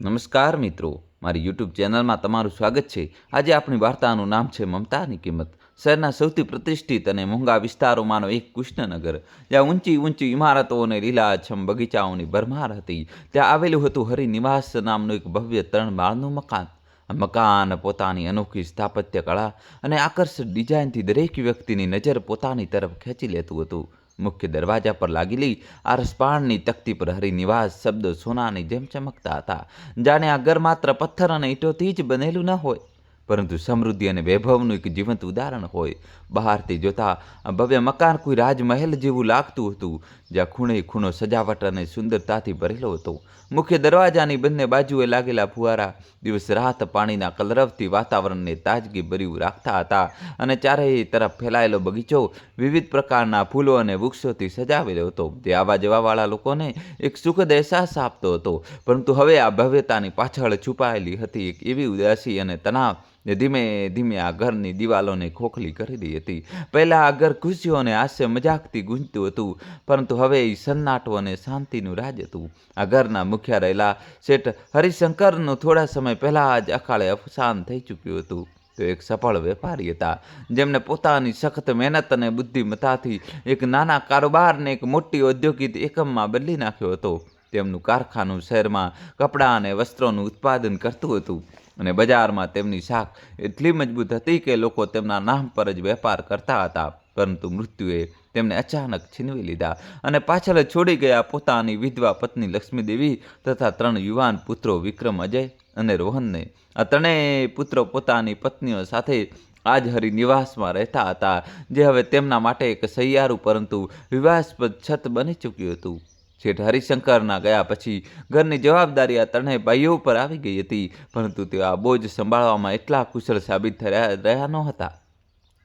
નમસ્કાર મિત્રો, મારી યુટ્યુબ ચેનલમાં તમારું સ્વાગત છે। આજે આપણી વાર્તાનું નામ છે મમતાની કિંમત। શહેરના સૌથી પ્રતિષ્ઠિત અને મોંઘા વિસ્તારોમાંનો એક કૃષ્ણનગર, જ્યાં ઊંચી ઊંચી ઇમારતો અને લીલાછમ બગીચાઓની ભરમાર હતી, ત્યાં આવેલું હતું હરિનિવાસ નામનું એક ભવ્ય 3 માળનું મકાન। આ મકાન પોતાની અનોખી સ્થાપત્ય કળા અને આકર્ષક ડિઝાઇનથી દરેક વ્યક્તિની નજર પોતાની તરફ ખેંચી લેતું હતું। મુખ્ય દરવાજા પર લાગેલી આરસપાળની તકતી પર હરિનિવાસ શબ્દો સોનાની જેમ ચમકતા હતા, જાણે આ ઘર માત્ર પથ્થર અને ઈંટોથી જ બનેલું ન હોય, પરંતુ સમૃદ્ધિ અને વૈભવનું એક જીવંત ઉદાહરણ હોય। બહારથી જોતા આ ભવ્ય મકાન કોઈ રાજમહેલ જેવું લાગતું હતું, જ્યાં ખૂણે ખૂણો સજાવટ અને સુંદરતાથી ભરેલો હતો। મુખ્ય દરવાજાની બંને બાજુએ લાગેલા ફુવારા દિવસ રાત પાણીના કલરવથી વાતાવરણને તાજગી ભર્યું રાખતા હતા, અને ચારેય તરફ ફેલાયેલો બગીચો વિવિધ પ્રકારના ફૂલો અને વૃક્ષોથી સજાવેલો હતો, જે આવા જવાવાળા લોકોને એક સુખદ અહેસાસ આપતો હતો। પરંતુ હવે આ ભવ્યતાની પાછળ છુપાયેલી હતી એક એવી ઉદાસી અને તણાવ જે ધીમે ધીમે આ ઘરની દિવાલોને ખોખલી કરી રહી હતી। પહેલાં આ ઘર ખુશીઓ અને હાસ્ય મજાકથી ગૂંજતું હતું, પરંતુ હવે એ સન્નાટો અને શાંતિનું રાજ હતું। આ ઘરના મુખ્ય રહેલા શેઠ હરિશંકરનું થોડા સમય પહેલાં જ અકાળે અવસાન થઈ ચૂક્યું હતું। તો એક સફળ વેપારી હતા, જેમણે પોતાની સખત મહેનત અને બુદ્ધિમત્તાથી એક નાના કારોબારને એક મોટી ઔદ્યોગિક એકમમાં બદલી નાખ્યો હતો। તેમનું કારખાનું શહેરમાં કપડાં અને વસ્ત્રોનું ઉત્પાદન કરતું હતું, અને બજારમાં તેમની શાખ એટલી મજબૂત હતી કે લોકો તેમના નામ પર જ વેપાર કરતા હતા। પરંતુ મૃત્યુએ તેમને અચાનક છીનવી લીધા અને પાછળ છોડી ગયા પોતાની વિધવા પત્ની લક્ષ્મીદેવી તથા 3 યુવાન પુત્રો વિક્રમ, અજય અને રોહનને। આ ત્રણેય પુત્રો પોતાની પત્નીઓ સાથે આજ હરિનિવાસમાં રહેતા હતા, જે હવે તેમના માટે એક સહિયારું પરંતુ વિવાદાસ્પદ છત બની ચૂક્યું હતું। શેઠ હરિશંકરના ગયા પછી ઘરની જવાબદારી આ ત્રણેય ભાઈઓ પર આવી ગઈ હતી, પરંતુ તેઓ આ બોજ સંભાળવામાં એટલા કુશળ સાબિત રહ્યા નહોતા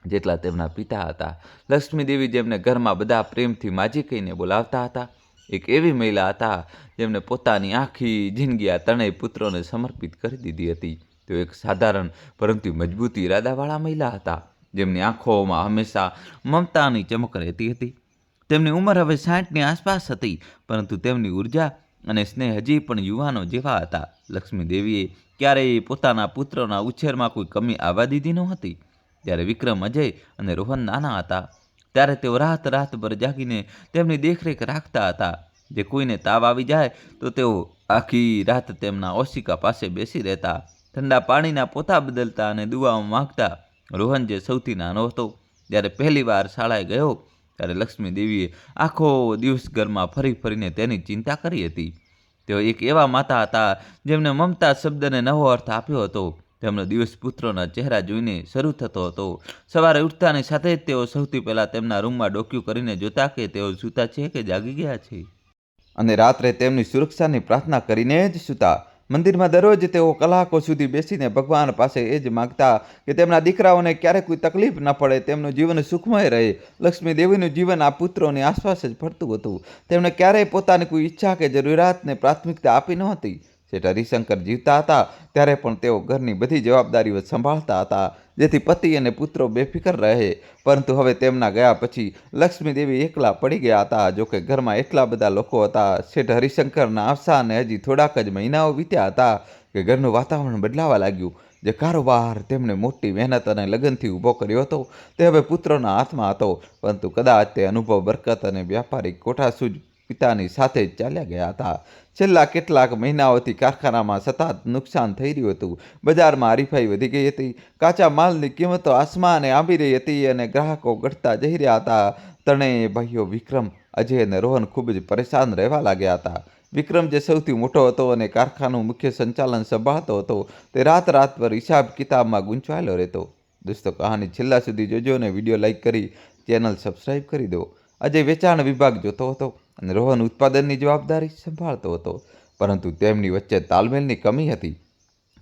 જેટલા તેમના પિતા હતા। લક્ષ્મીદેવી, જેમને ઘરમાં બધા પ્રેમથી માજી કહીને બોલાવતા હતા, એક એવી મહિલા હતા જેમણે પોતાની આખી જિંદગી આ ત્રણેય પુત્રોને સમર્પિત કરી દીધી હતી। તેઓ એક સાધારણ પરંતુ મજબૂત ઈરાદાવાળા મહિલા હતા, જેમની આંખોમાં હંમેશા મમતાની ચમક રહેતી હતી। તેમની ઉંમર હવે 60ની આસપાસ હતી, પરંતુ તેમની ઉર્જા અને સ્નેહ હજી પણ યુવાનો જેવા હતા। લક્ષ્મીદેવીએ ક્યારેય પોતાના પુત્રોના ઉછેરમાં કોઈ કમી આવવા દીધી નહોતી। જ્યારે વિક્રમ, અજય અને રોહન નાના હતા, ત્યારે તેઓ રાતભર જાગીને તેમની દેખરેખ રાખતા હતા। જે કોઈને તાવ આવી જાય તો તેઓ આખી રાત તેમના ઓશિકા પાસે બેસી રહેતા, ઠંડા પાણીના પોતા બદલતા અને દુઆઓ માંગતા। રોહન, જે સૌથી નાનો હતો, જ્યારે પહેલીવાર શાળાએ ગયો ત્યારે લક્ષ્મીદેવીએ આખો દિવસ ઘરમાં ફરી ફરીને તેની ચિંતા કરી હતી। તેઓ એક એવા માતા હતા જેમને મમતા શબ્દને નવો અર્થ આપ્યો હતો। તેમનો દિવસ પુત્રોના ચહેરા જોઈને શરૂ થતો હતો। સવારે ઉઠતાની સાથે જ તેઓ સૌથી પહેલાં તેમના રૂમમાં ડોક્યું કરીને જોતા કે તેઓ સૂતા છે કે જાગી ગયા છે, અને રાત્રે તેમની સુરક્ષાની પ્રાર્થના કરીને જ સૂતા। મંદિરમાં દરરોજ તેઓ કલાકો સુધી બેસીને ભગવાન પાસે એ જ માગતા કે તેમના દીકરાઓને ક્યારેય કોઈ તકલીફ ન પડે, તેમનું જીવન સુખમય રહે। લક્ષ્મીદેવીનું જીવન આ પુત્રોની આસપાસ જ ફરતું હતું। તેમણે ક્યારેય પોતાની કોઈ ઈચ્છા કે જરૂરિયાતને પ્રાથમિકતા આપી નહોતી। શેઠ હરિશંકર જીવતા હતા ત્યારે પણ તેઓ ઘરની બધી જવાબદારીઓ સંભાળતા હતા, જેથી પતિ અને પુત્રો બેફિકર રહે। પરંતુ હવે તેમના ગયા પછી લક્ષ્મીદેવી એકલા પડી ગયા હતા। જોકે ઘરમાં એટલા બધા લોકો હતા। શેઠ હરિશંકરના અવસાને હજી થોડાક જ મહિનાઓ વીત્યા હતા કે ઘરનું વાતાવરણ બદલાવા લાગ્યું। જે કારોબાર તેમણે મોટી મહેનત અને લગનથી ઊભો કર્યો હતો, તે હવે પુત્રોના હાથમાં હતો, પરંતુ કદાચ તે અનુભવ, બરકત અને વ્યાપારિક કોઠાસૂઝ પિતાની સાથે જ ચાલ્યા ગયા હતા। છેલ્લા કેટલાક મહિનાઓથી કારખાનામાં સતત નુકસાન થઈ રહ્યું હતું। બજારમાં હરીફાઈ વધી ગઈ હતી, કાચા માલની કિંમતો આસમાને આંબી રહી હતી અને ગ્રાહકો ઘટતા જઈ રહ્યા હતા। ત્રણેય ભાઈઓ વિક્રમ, અજય અને રોહન ખૂબ જ પરેશાન રહેવા લાગ્યા હતા। વિક્રમ, જે સૌથી મોટો હતો અને કારખાનું મુખ્ય સંચાલન સંભાળતો હતો, તે રાતભર હિસાબ કિતાબમાં ગૂંચવાયેલો રહેતો। દોસ્તો, કહાની છેલ્લા સુધી જોજો અને વિડીયો લાઈક કરી ચેનલ સબસ્ક્રાઈબ કરી દો। અજય વેચાણ વિભાગ જોતો હતો અને રોહન ઉત્પાદનની જવાબદારી સંભાળતો હતો, પરંતુ તેમની વચ્ચે તાલમેલની કમી હતી।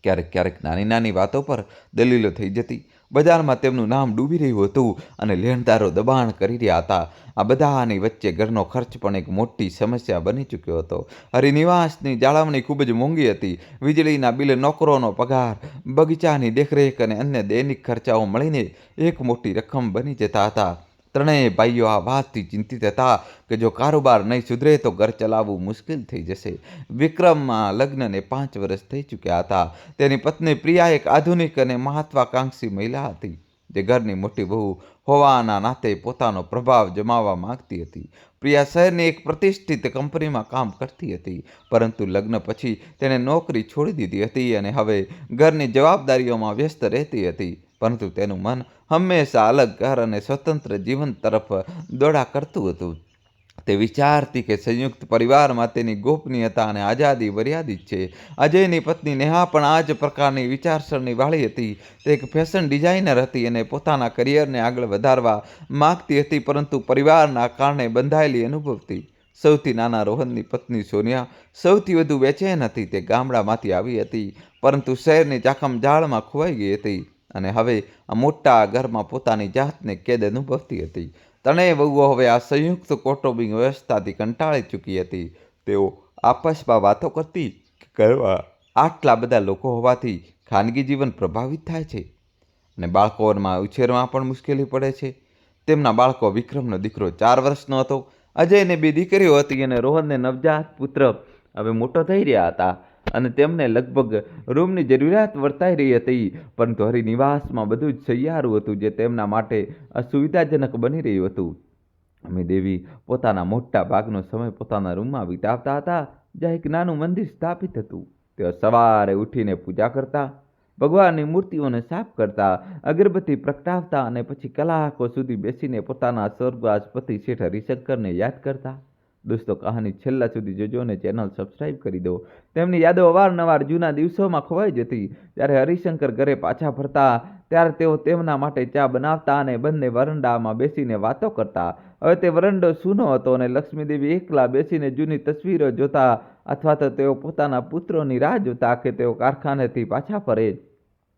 ક્યારેક નાની નાની વાતો પર દલીલો થઈ જતી। બજારમાં તેમનું નામ ડૂબી રહ્યું હતું અને લેણદારો દબાણ કરી રહ્યા હતા। આ બધાની વચ્ચે ઘરનો ખર્ચ પણ એક મોટી સમસ્યા બની ચૂક્યો હતો। હરિનિવાસની જાળવણી ખૂબ જ મોંઘી હતી। વીજળીના બિલ, નોકરોનો પગાર, બગીચાની દેખરેખ અને અન્ય દૈનિક ખર્ચાઓ મળીને એક મોટી રકમ બની જતા હતા। ત્રણેય ભાઈઓ આ વાતથી ચિંતિત હતા કે જો કારોબાર નહીં સુધરે તો ઘર ચલાવવું મુશ્કેલ થઈ જશે. વિક્રમના લગ્નને 5 વર્ષ થઈ ચૂક્યા હતા. તેની પત્ની પ્રિયા એક આધુનિક અને મહત્વાકાંક્ષી મહિલા હતી, જે ઘરની મોટી વહુ હોવાના નાતે પોતાનો પ્રભાવ જમાવવા માંગતી હતી. પ્રિયા શહેરની એક પ્રતિષ્ઠિત કંપનીમાં કામ કરતી હતી, પરંતુ લગ્ન પછી તેણે નોકરી છોડી દીધી હતી અને હવે ઘરની જવાબદારીઓમાં વ્યસ્ત રહેતી હતી. પરંતુ તેનું મન હંમેશા અલગ ઘર અને સ્વતંત્ર જીવન તરફ દોડા કરતું હતું. તે વિચારતી કે સંયુક્ત પરિવારમાં તેની ગોપનીયતા અને આઝાદી મર્યાદિત છે. અજયની પત્ની નેહા પણ આ જ પ્રકારની વિચારસરણી વાળી હતી. તે એક ફેશન ડિઝાઇનર હતી અને પોતાના કરિયરને આગળ વધારવા માગતી હતી, પરંતુ પરિવારના કારણે બંધાયેલી અનુભવતી. સૌથી નાના રોહનની પત્ની સોનિયા સૌથી વધુ બેચેન હતી. તે ગામડામાંથી આવી હતી, પરંતુ શહેરની ચાકમજાળમાં ખોવાઈ ગઈ હતી અને હવે આ મોટા ઘરમાં પોતાની જાતને કેદ અનુભવતી હતી. ત્રણેય વહુઓ હવે આ સંયુક્ત કૌટુંબિક વ્યવસ્થાથી કંટાળી ચૂકી હતી. તેઓ આપસમાં વાતો કરતી કે ઘરમાં આટલા બધા લોકો હોવાથી ખાનગી જીવન પ્રભાવિત થાય છે અને બાળકોમાં ઉછેરમાં પણ મુશ્કેલી પડે છે. તેમના બાળકો વિક્રમનો દીકરો 4 વર્ષનો હતો, અજયને 2 દીકરીઓ હતી અને રોહનને નવજાત પુત્ર હવે મોટો થઈ રહ્યા હતા અને તેમને લગભગ રૂમની જરૂરિયાત વર્તાઈ રહી હતી. પરંતુ હરિનિવાસમાં બધું જ સહિયારું હતું, જે તેમના માટે અસુવિધાજનક બની રહ્યું હતું. અમે દેવી પોતાના મોટા ભાગનો સમય પોતાના રૂમમાં વિતાવતા હતા, જ્યાં એક નાનું મંદિર સ્થાપિત હતું. તેઓ સવારે ઉઠીને પૂજા કરતા, ભગવાનની મૂર્તિઓને સાફ કરતા, અગરબત્તી પ્રગટાવતા અને પછી કલાકો સુધી બેસીને પોતાના સ્વર્ગવાસ પતિ શેઠ હરિશંકરને યાદ કરતા. દોસ્તો, કહાની છેલ્લા સુધી જોજો અને ચેનલ સબસ્ક્રાઈબ કરી દો. તેમની યાદો અવારનવાર જૂના દિવસોમાં ખોવાઈ જતી. જ્યારે હરિશંકર ઘરે પાછા ફરતા ત્યારે તેઓ તેમના માટે ચા બનાવતા અને બંને વરંડામાં બેસીને વાતો કરતા. હવે તે વરંડો સૂનો હતો અને લક્ષ્મીદેવી એકલા બેસીને જૂની તસવીરો જોતા, અથવા તો તેઓ પોતાના પુત્રોની રાહ જોતા કે તેઓ કારખાનેથી પાછા ફરે,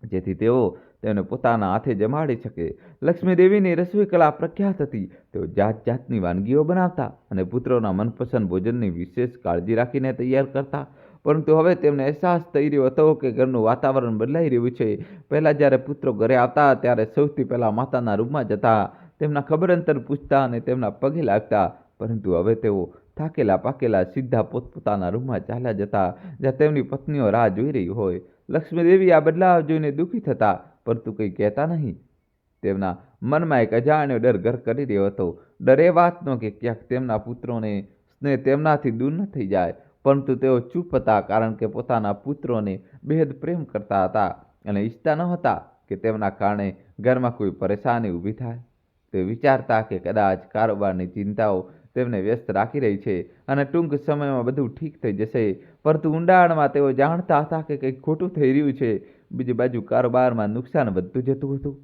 જેથી તેઓ તેમને પોતાના હાથે જમાડી શકે. લક્ષ્મીદેવીની રસોઈ કલા પ્રખ્યાત હતી. તેઓ જાત જાતની વાનગીઓ બનાવતા અને પુત્રોના મનપસંદ ભોજનની વિશેષ કાળજી રાખીને તૈયાર કરતા. પરંતુ હવે તેમને અહેસાસ થઈ રહ્યો હતો કે ઘરનું વાતાવરણ બદલાઈ રહ્યું છે. પહેલાં જ્યારે પુત્રો ઘરે આવતા ત્યારે સૌથી પહેલાં માતાના રૂમમાં જતા, તેમના ખબર અંતર પૂછતા અને તેમના પગે લાગતા. પરંતુ હવે તેઓ થાકેલા પાકેલા સીધા પોતપોતાના રૂમમાં ચાલ્યા જતા, જ્યાં તેમની પત્નીઓ રાહ જોઈ રહી હોય. લક્ષ્મીદેવી આ બદલાવ જોઈને દુઃખી થતા, પરંતુ કંઈ કહેતા નહીં. તેમના મનમાં એક અજાણ્યો ડર ઘર કરી રહ્યો હતો. ડર એ વાતનો કે ક્યાંક તેમના પુત્રોને સ્નેહ તેમનાથી દૂર ન થઈ જાય. પરંતુ તેઓ ચૂપ હતા, કારણ કે પોતાના પુત્રોને બેહદ પ્રેમ કરતા હતા અને ઈચ્છતા ન હતા કે તેમના કારણે ઘરમાં કોઈ પરેશાની ઊભી થાય. તે વિચારતા કે કદાચ કારોબારની ચિંતાઓ તેમને વ્યસ્ત રાખી રહી છે અને ટૂંક સમયમાં બધું ઠીક થઈ જશે. પરંતુ ઊંડાણમાં તેઓ જાણતા હતા કે કંઈક ખોટું થઈ રહ્યું છે. બીજી બાજુ કારોબારમાં નુકસાન વધતું જતું હતું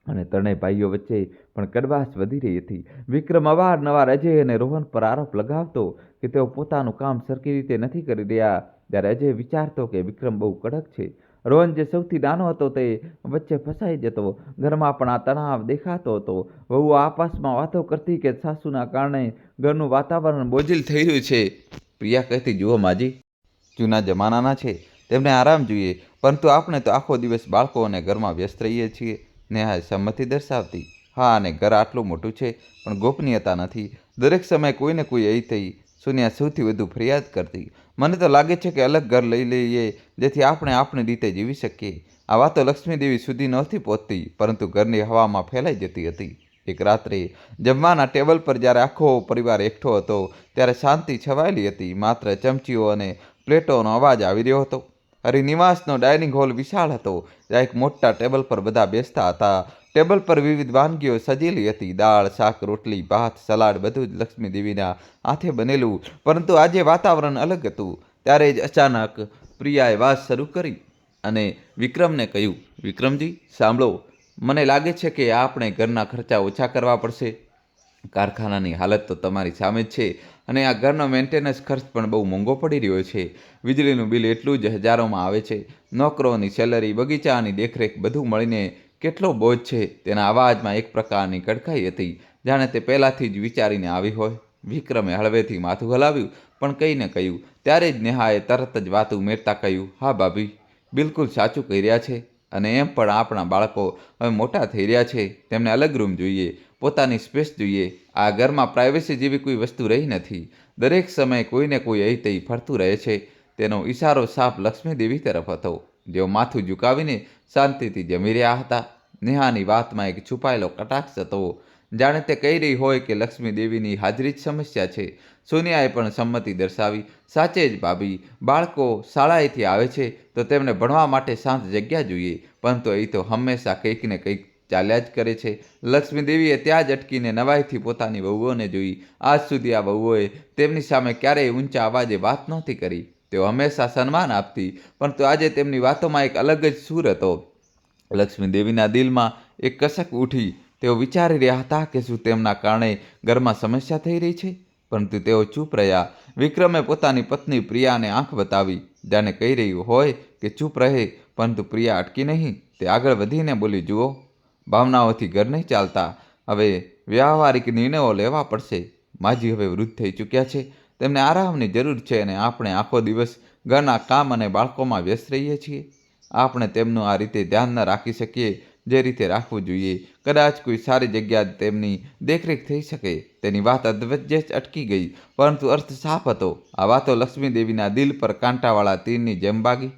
અને ત્રણેય ભાઈઓ વચ્ચે પણ કડવાશ વધી રહી હતી. વિક્રમ અવારનવાર અજય અને રોહન પર આરોપ લગાવતો કે તેઓ પોતાનું કામ સરખી રીતે નથી કરી રહ્યા, જ્યારે અજય વિચારતો કે વિક્રમ બહુ કડક છે. રોહન, જે સૌથી નાનો હતો, તે વચ્ચે ફસાઈ જતો. ઘરમાં પણ આ તણાવ દેખાતો હતો. વહુ આપસમાં વાતો કરતી કે સાસુના કારણે ઘરનું વાતાવરણ બોજિલ થઈ રહ્યું છે. પ્રિયા કહેતી, જુઓ માજી, જૂના જમાનાના છે, તેમને આરામ જોઈએ, પરંતુ આપણે તો આખો દિવસ બાળકો અને ઘરમાં વ્યસ્ત રહીએ છીએ. નેહાએ સંમતિ દર્શાવતી, હા, અને ઘર આટલું મોટું છે, પણ ગોપનીયતા નથી. દરેક સમયે કોઈને કોઈ અહીં થઈ. સોનિયા સૌથી વધુ ફરિયાદ કરતી, મને તો લાગે છે કે અલગ ઘર લઈ લઈએ, જેથી આપણે આપણી રીતે જીવી શકીએ. આ વાતો લક્ષ્મીદેવી સુધી નહોતી પહોંચતી, પરંતુ ઘરની હવામાં ફેલાઈ જતી હતી. એક રાત્રે જમવાના ટેબલ પર જ્યારે આખો પરિવાર એકઠો હતો, ત્યારે શાંતિ છવાયેલી હતી. માત્ર ચમચીઓ અને પ્લેટોનો અવાજ આવી રહ્યો હતો. હરિનિવાસનો ડાઇનિંગ હોલ વિશાળ હતો, જ્યાં એક મોટા ટેબલ પર બધા બેસતા હતા. ટેબલ પર વિવિધ વાનગીઓ સજેલી હતી. દાળ, શાક, રોટલી, ભાત, સલાડ, બધું જ લક્ષ્મીદેવીના હાથે બનેલું. પરંતુ આજે વાતાવરણ અલગ હતું. ત્યારે જ અચાનક પ્રિયાએ વાત શરૂ કરી અને વિક્રમને કહ્યું, વિક્રમજી, સાંભળો, મને લાગે છે કે આપણે ઘરના ખર્ચા ઓછા કરવા પડશે. કારખાનાની હાલત તો તમારી સામે જ છે અને આ ઘરનો મેન્ટેનન્સ ખર્ચ પણ બહુ મોંઘો પડી રહ્યો છે. વીજળીનું બિલ એટલું જ હજારોમાં આવે છે. નોકરોની સેલરી, બગીચાની દેખરેખ, બધું મળીને કેટલો બોજ છે. તેના અવાજમાં એક પ્રકારની કડકાઈ હતી, જાણે તે પહેલાંથી જ વિચારીને આવી હોય. વિક્રમે હળવેથી માથું હલાવ્યું, પણ કહીને કહ્યું. ત્યારે જ નેહાએ તરત જ વાત ઉમેરતા કહ્યું, હા ભાભી, બિલકુલ સાચું કહી રહ્યા છે. અને એમ પણ આપણા બાળકો હવે મોટા થઈ રહ્યા છે, તેમને અલગ રૂમ જોઈએ, પોતાની સ્પેસ જોઈએ. આ ઘરમાં પ્રાઇવસી જેવી કોઈ વસ્તુ રહી નથી. દરેક સમયે કોઈને કોઈ અહીં તહીં ફરતું રહે છે. તેનો ઈશારો સાફ લક્ષ્મીદેવી તરફ હતો. જેઓ માથું ઝુકાવીને શાંતિથી જમી રહ્યા હતા. નેહાની વાતમાં એક છુપાયેલો કટાક્ષ હતો. જાણે તે કહી રહી હોય કે લક્ષ્મીદેવીની હાજરી જ સમસ્યા છે. સોનિયાએ પણ સંમતિ દર્શાવી. સાચે જ ભાભી, બાળકો શાળાએથી આવે છે તો તેમને ભણવા માટે શાંત જગ્યા જોઈએ, પરંતુ અહીં તો હંમેશા કંઈક ને કંઈક ચાલ્યા જ કરે છે. લક્ષ્મીદેવીએ ત્યાં જ અટકીને નવાઈથી પોતાની વહુઓને જોઈ. આજ સુધી આ વહુઓએ તેમની સામે ક્યારેય ઊંચા અવાજે વાત નહોતી કરી. તેઓ હંમેશા સન્માન આપતી, પરંતુ આજે તેમની વાતોમાં એક અલગ જ સૂર હતો. લક્ષ્મીદેવીના દિલમાં એક કસક ઉઠી. તેઓ વિચારી રહ્યા હતા કે શું તેમના કારણે ઘરમાં સમસ્યા થઈ રહી છે, પરંતુ તેઓ ચૂપ રહ્યા. વિક્રમે પોતાની પત્ની પ્રિયાને આંખ બતાવી, જાણે કહી રહ્યું હોય કે ચૂપ રહે, પરંતુ પ્રિયા અટકી નહીં. તે આગળ વધીને બોલી, જુઓ, ભાવનાઓથી ઘર નહીં ચાલતા. હવે વ્યવહારિક નિર્ણયો લેવા પડશે. માજી હવે વૃદ્ધ થઈ ચૂક્યા છે, તેમને આરામની જરૂર છે, અને આપણે આખો દિવસ ઘરના કામ અને બાળકોમાં વ્યસ્ત રહીએ છીએ. આપણે તેમનું આ રીતે ધ્યાન ન રાખી શકીએ જે રીતે રાખવું જોઈએ. કદાચ કોઈ સારી જગ્યા તેમની દેખરેખ થઈ શકે. તેની વાત અધવચ્ચે જ અટકી ગઈ, પરંતુ અર્થ સાફ હતો. આ વાતો લક્ષ્મીદેવીના દિલ પર કાંટાવાળા તીરની જેમ વાગી.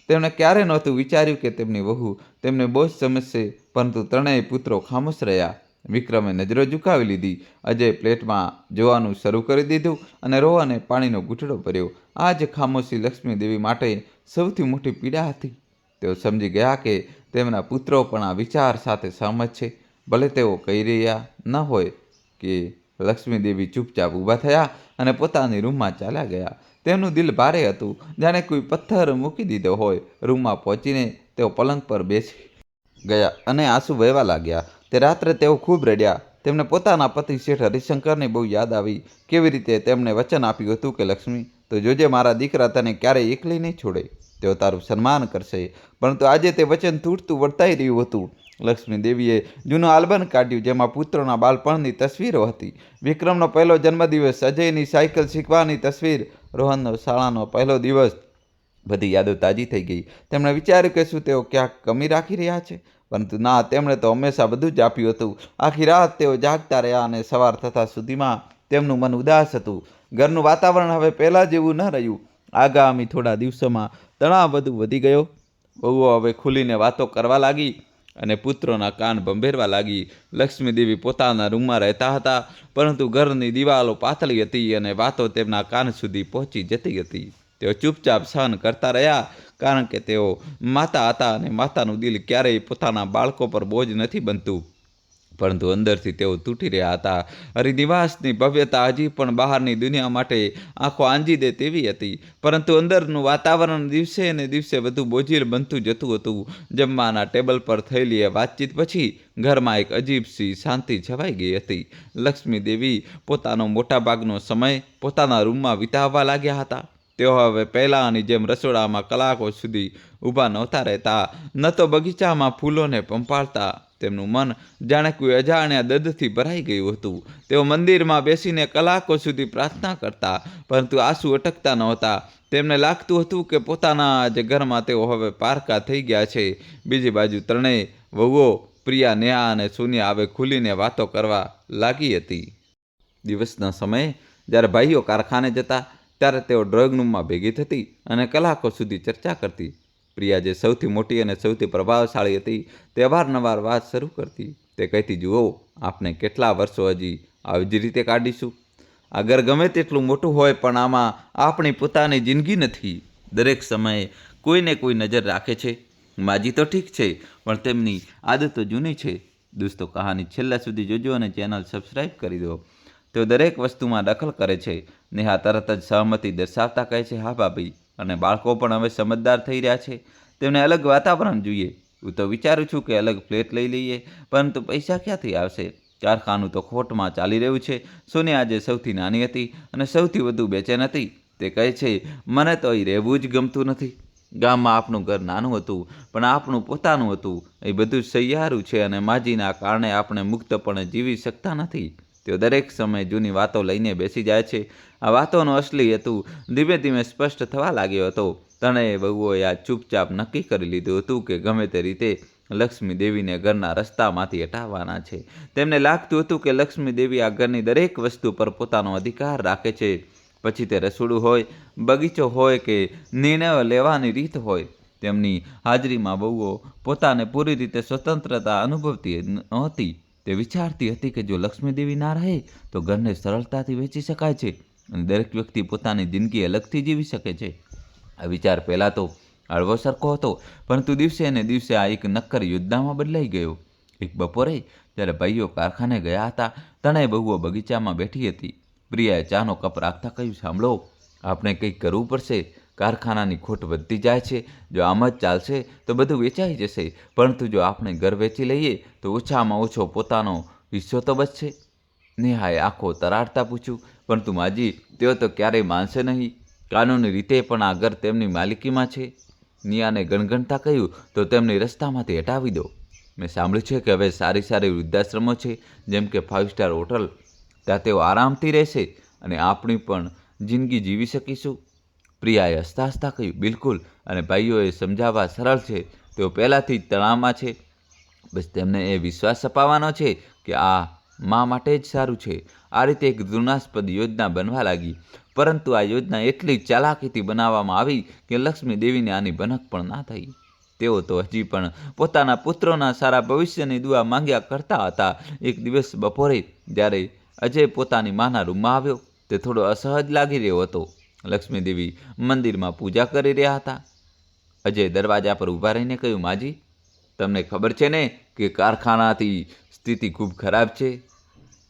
તેમણે ક્યારે નહોતું વિચાર્યું કે તેમની વહુ તેમને બોજ સમજશે, પરંતુ ત્રણેય પુત્રો ખામોશ રહ્યા. વિક્રમે નજરો ઝુકાવી લીધી. અજય પ્લેટમાં જોવાનું શરૂ કરી દીધું અને રોહને પાણીનો ઘૂંટડો ભર્યો. આ જ ખામોશી લક્ષ્મીદેવી માટે સૌથી મોટી પીડા હતી. તેઓ સમજી ગયા કે તેમના પુત્રો પણ આ વિચાર સાથે સહમત છે. ભલે તેઓ કહી રહ્યા ન હોય કે લક્ષ્મીદેવી ચૂપચાપ ઊભા થયા અને પોતાની રૂમમાં ચાલ્યા ગયા. તેમનું દિલ ભારે હતું, જાણે કોઈ પથ્થર મૂકી દીધો હોય. રૂમમાં પહોંચીને તેઓ પલંગ પર બેસી ગયા અને આંસુ વહેવા લાગ્યા. તે રાત્રે તેઓ ખૂબ રડ્યા. તેમને પોતાના પતિ શેઠ હરિશંકરની બહુ યાદ આવી. કેવી રીતે તેમણે વચન આપ્યું હતું કે લક્ષ્મી, તો જોજે, મારા દીકરા તને ક્યારેય એકલી નહીં છોડે. તેઓ તારું સન્માન કરશે. પરંતુ આજે તે વચન તૂટતું વર્તાઈ રહ્યું હતું. લક્ષ્મીદેવીએ જૂનું આલ્બમ કાઢ્યું, જેમાં પુત્રોના બાળપણની તસવીરો હતી. વિક્રમનો પહેલો જન્મદિવસ, અજયની સાયકલ શીખવાની તસવીર, રોહનનો શાળાનો પહેલો દિવસ. બધી યાદો તાજી થઈ ગઈ. તેમણે વિચાર્યું કે શું તેઓ ક્યાંક કમી રાખી રહ્યા છે, પરંતુ ના, તેમણે તો હંમેશા બધું જ આપ્યું હતું. આખી રાત તેઓ જાગતા રહ્યા અને સવાર થતાં સુધીમાં તેમનું મન ઉદાસ હતું. ઘરનું વાતાવરણ હવે પહેલાં જેવું ન રહ્યું. આગામી થોડા દિવસોમાં તણાવ વધુ વધી ગયો. વહુઓ હવે ખુલીને વાતો કરવા લાગી અને પુત્રોના કાન ભંભેરવા લાગી. લક્ષ્મીદેવી પોતાના રૂમમાં રહેતા હતા, પરંતુ ઘરની દિવાલો પાતળી હતી અને વાતો તેમના કાન સુધી પહોંચી જતી હતી. તેઓ ચૂપચાપ સહન કરતા રહ્યા, કારણ કે તેઓ માતા હતા અને માતાનું દિલ ક્યારેય પોતાના બાળકો પર બોજ નથી બનતું. પરંતુ અંદરથી તેઓ તૂટી રહ્યા હતા. હરિનિવાસની ભવ્યતા હજી પણ બહારની દુનિયા માટે આંખો આંજી દે તેવી હતી, પરંતુ અંદરનું વાતાવરણ દિવસે ને દિવસે વધુ બોજીલ બનતું જતું હતું. જમવાના ટેબલ પર થયેલી વાતચીત પછી ઘરમાં એક અજીબસી શાંતિ છવાઈ ગઈ હતી. લક્ષ્મીદેવી પોતાનો મોટાભાગનો સમય પોતાના રૂમમાં વિતાવવા લાગ્યા હતા. તેઓ હવે પહેલાંની જેમ રસોડામાં કલાકો સુધી ઊભા નહોતા રહેતા, ન તો બગીચામાં ફૂલોને પંપાળતા. તેમનું મન જાણે કોઈ અજાણ્યા દર્દથી ભરાઈ ગયું હતું. તેઓ મંદિરમાં બેસીને કલાકો સુધી પ્રાર્થના કરતા, પરંતુ આંસુ અટકતા નહોતા. તેમને લાગતું હતું કે પોતાના જ ઘરમાં તેઓ હવે પારકા થઈ ગયા છે. બીજી બાજુ ત્રણેય વહુઓ પ્રિયા, નેહા અને સોનિયા હવે ખુલીને વાતો કરવા લાગી હતી. દિવસના સમયે જ્યારે ભાઈઓ કારખાને જતા, ત્યારે તેઓ ડ્રોઈંગ રૂમમાં ભેગી થતી અને કલાકો સુધી ચર્ચા કરતી. પ્રિયા, જે સૌથી મોટી અને સૌથી પ્રભાવશાળી હતી, તે અવારનવાર વાત શરૂ કરતી. તે કહેતી, જુઓ, આપણે કેટલા વર્ષો હજી આવી જ રીતે કાઢીશું. આ ઘર ગમે તેટલું મોટું હોય, પણ આમાં આપણી પોતાની જિંદગી નથી. દરેક સમયે કોઈને કોઈ નજર રાખે છે. માજી તો ઠીક છે, પણ તેમની આદતો જૂની છે. દોસ્તો, કહાની છેલ્લા સુધી જોજો અને ચેનલ સબસ્ક્રાઈબ કરી દો. તેઓ દરેક વસ્તુમાં દખલ કરે છે. નેહા તરત જ સહમતિ દર્શાવતા કહે છે, હા ભાભી, અને બાળકો પણ હવે સમજદાર થઈ રહ્યા છે. તેમને અલગ વાતાવરણ જોઈએ. હું તો વિચારું છું કે અલગ ફ્લેટ લઈ લઈએ, પરંતુ પૈસા ક્યાંથી આવશે? કારખાનું તો ખોટમાં ચાલી રહ્યું છે. સોનિયા આજે સૌથી નાની હતી અને સૌથી વધુ બેચેન હતી. તે કહે છે, મને તો અહીં રહેવું જ ગમતું નથી. ગામમાં આપણું ઘર નાનું હતું, પણ આપણું પોતાનું હતું. એ બધું સહિયારું છે અને માજીના કારણે આપણે મુક્તપણે જીવી શકતા નથી. તેઓ દરેક સમયે જૂની વાતો લઈને બેસી જાય છે. આ વાતોનો અસલી હેતુ ધીમે ધીમે સ્પષ્ટ થવા લાગ્યો હતો. ત્રણેય વહુઓએ આ ચૂપચાપ નક્કી કરી લીધું હતું કે ગમે તે રીતે લક્ષ્મી દેવીને ઘરના રસ્તામાંથી હટાવવાના છે. તેમને લાગતું હતું કે લક્ષ્મી દેવી આ ઘરની દરેક વસ્તુ પર પોતાનો અધિકાર રાખે છે. પછી તે રસોડું હોય, બગીચો હોય કે નિર્ણયો લેવાની રીત હોય, તેમની હાજરીમાં વહુઓ પોતાને પૂરી રીતે સ્વતંત્રતા અનુભવતી નહોતી. તે વિચારતી હતી કે જો લક્ષ્મી દેવી ના રહે તો ઘરને સરળતાથી વેચી શકાય છે અને દરેક વ્યક્તિ પોતાની જિંદગી અલગથી જીવી શકે છે. આ વિચાર પહેલાં તો હળવો સરખો હતો, પરંતુ દિવસે ને દિવસે આ એક નક્કર યોજનામાં બદલાઈ ગયો. એક બપોરે જ્યારે ભાઈઓ કારખાને ગયા હતા, ત્રણેય બહુઓ બગીચામાં બેઠી હતી. પ્રિયાએ ચાનો કપ રાખતા કહ્યું, સાંભળો, આપણે કંઈક કરવું પડશે. કારખાનાની ખોટ વધતી જાય છે. જો આમ જ ચાલશે તો બધું વેચાઈ જશે, પરંતુ જો આપણે ઘર વેચી લઈએ તો ઓછામાં ઓછો પોતાનો હિસ્સો તો બચશે. નેહાએ આંખો તરાડતા પૂછ્યું, પરંતુ માજી, તેઓ તો ક્યારેય માનશે નહીં. કાનૂની રીતે પણ આ ઘર તેમની માલિકીમાં છે. નિયાને ગણગણતા કહ્યું, તો તેમને રસ્તામાંથી હટાવી દો. મેં સાંભળ્યું છે કે હવે સારી સારી વૃદ્ધાશ્રમો છે, જેમ કે 5 સ્ટાર હોટલ. ત્યાં તેઓ આરામથી રહેશે અને આપણી પણ જિંદગી જીવી શકીશું. પ્રિયાએ હસતા હસતા કહ્યું, બિલકુલ. અને ભાઈઓએ સમજાવવા સરળ છે. તેઓ પહેલાંથી જ તણાવમાં છે. બસ તેમને એ વિશ્વાસ અપાવવાનો છે કે આ મા માટે જ સારું છે. આ રીતે એક ઘૃણાસ્પદ યોજના બનવા લાગી. પરંતુ આ યોજના એટલી ચાલાકીથી બનાવવામાં આવી કે લક્ષ્મી દેવીને આની ભનક પણ ના થઈ. તેઓ તો હજી પણ પોતાના પુત્રોના સારા ભવિષ્યની દુઆ માંગ્યા કરતા હતા. એક દિવસ બપોરે જ્યારે અજય પોતાની માના રૂમમાં આવ્યો, તે થોડો અસહજ લાગી રહ્યો હતો. લક્ષ્મી દેવી મંદિરમાં પૂજા કરી રહ્યા હતા. અજય દરવાજા પર ઊભા રહીને કહ્યું, માજી, તમને ખબર છે ને કે કારખાનાથી સ્થિતિ ખૂબ ખરાબ છે.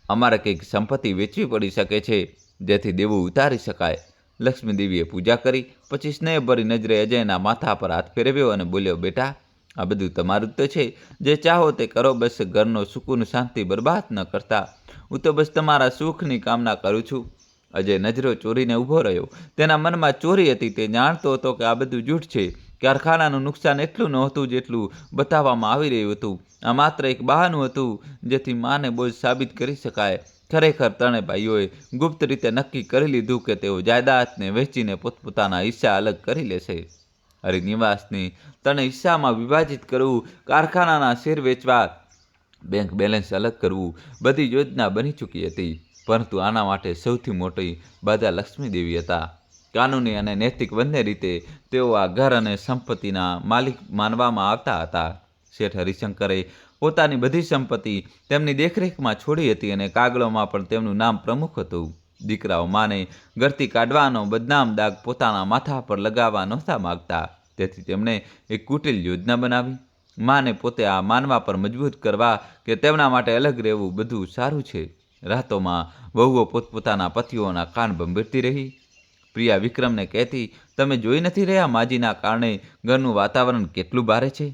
અમારે કંઈક સંપત્તિ વેચવી પડી શકે છે, જેથી દેવું ઉતારી શકાય. લક્ષ્મી દેવીએ પૂજા કરી, પછી સ્નેહભરી નજરે અજયના માથા પર હાથ ફેરવ્યો અને બોલ્યો, બેટા, આ બધું તમારું જ તો છે. જે ચાહો તે કરો, બસ ઘરનો સુકૂન શાંતિ બરબાદ ન કરતા. હું તો બસ તમારા સુખની કામના કરું છું. અજય નજરો ચોરીને ઊભો રહ્યો. તેના મનમાં ચોરી હતી. તે જાણતો હતો કે આ બધું જૂઠ છે. કારખાનાનું નુકસાન એટલું નહોતું જેટલું બતાવવામાં આવી રહ્યું હતું. આ માત્ર એક બહાનું હતું જેથી માને બોજ સાબિત કરી શકાય. ખરેખર ત્રણેય ભાઈઓએ ગુપ્ત રીતે નક્કી કરી લીધું કે તેઓ જાયદાદને વહેંચીને પોતપોતાના હિસ્સા અલગ કરી લેશે. હરિનિવાસની 3 હિસ્સામાં વિભાજિત કરવું, કારખાનાના શેર વેચવા, બેંક બેલેન્સ અલગ કરવું, બધી યોજના બની ચૂકી હતી. પરંતુ આના માટે સૌથી મોટી બાધા લક્ષ્મી દેવી હતા. કાનૂની અને નૈતિક બંને રીતે તેઓ આ ઘર અને સંપત્તિના માલિક માનવામાં આવતા હતા. શેઠ હરિશંકરે પોતાની બધી સંપત્તિ તેમની દેખરેખમાં છોડી હતી અને કાગળોમાં પણ તેમનું નામ પ્રમુખ હતું. દીકરાઓ માને ઘરથી કાઢવાનો બદનામ દાગ પોતાના માથા પર લગાવવા નહોતા માગતા. તેથી તેમણે એક કુટિલ યોજના બનાવી. માને પોતે આ માનવા પર મજબૂત કરવા કે તેમના માટે અલગ રહેવું બધું સારું છે. રાતોમાં વહુઓ પોતપોતાના પતિઓના કાન ભંભેરતી રહી. પ્રિયા વિક્રમને કહેતી, તમે જોઈ નથી રહ્યા માજીના કારણે ઘરનું વાતાવરણ કેટલું ભારે છે.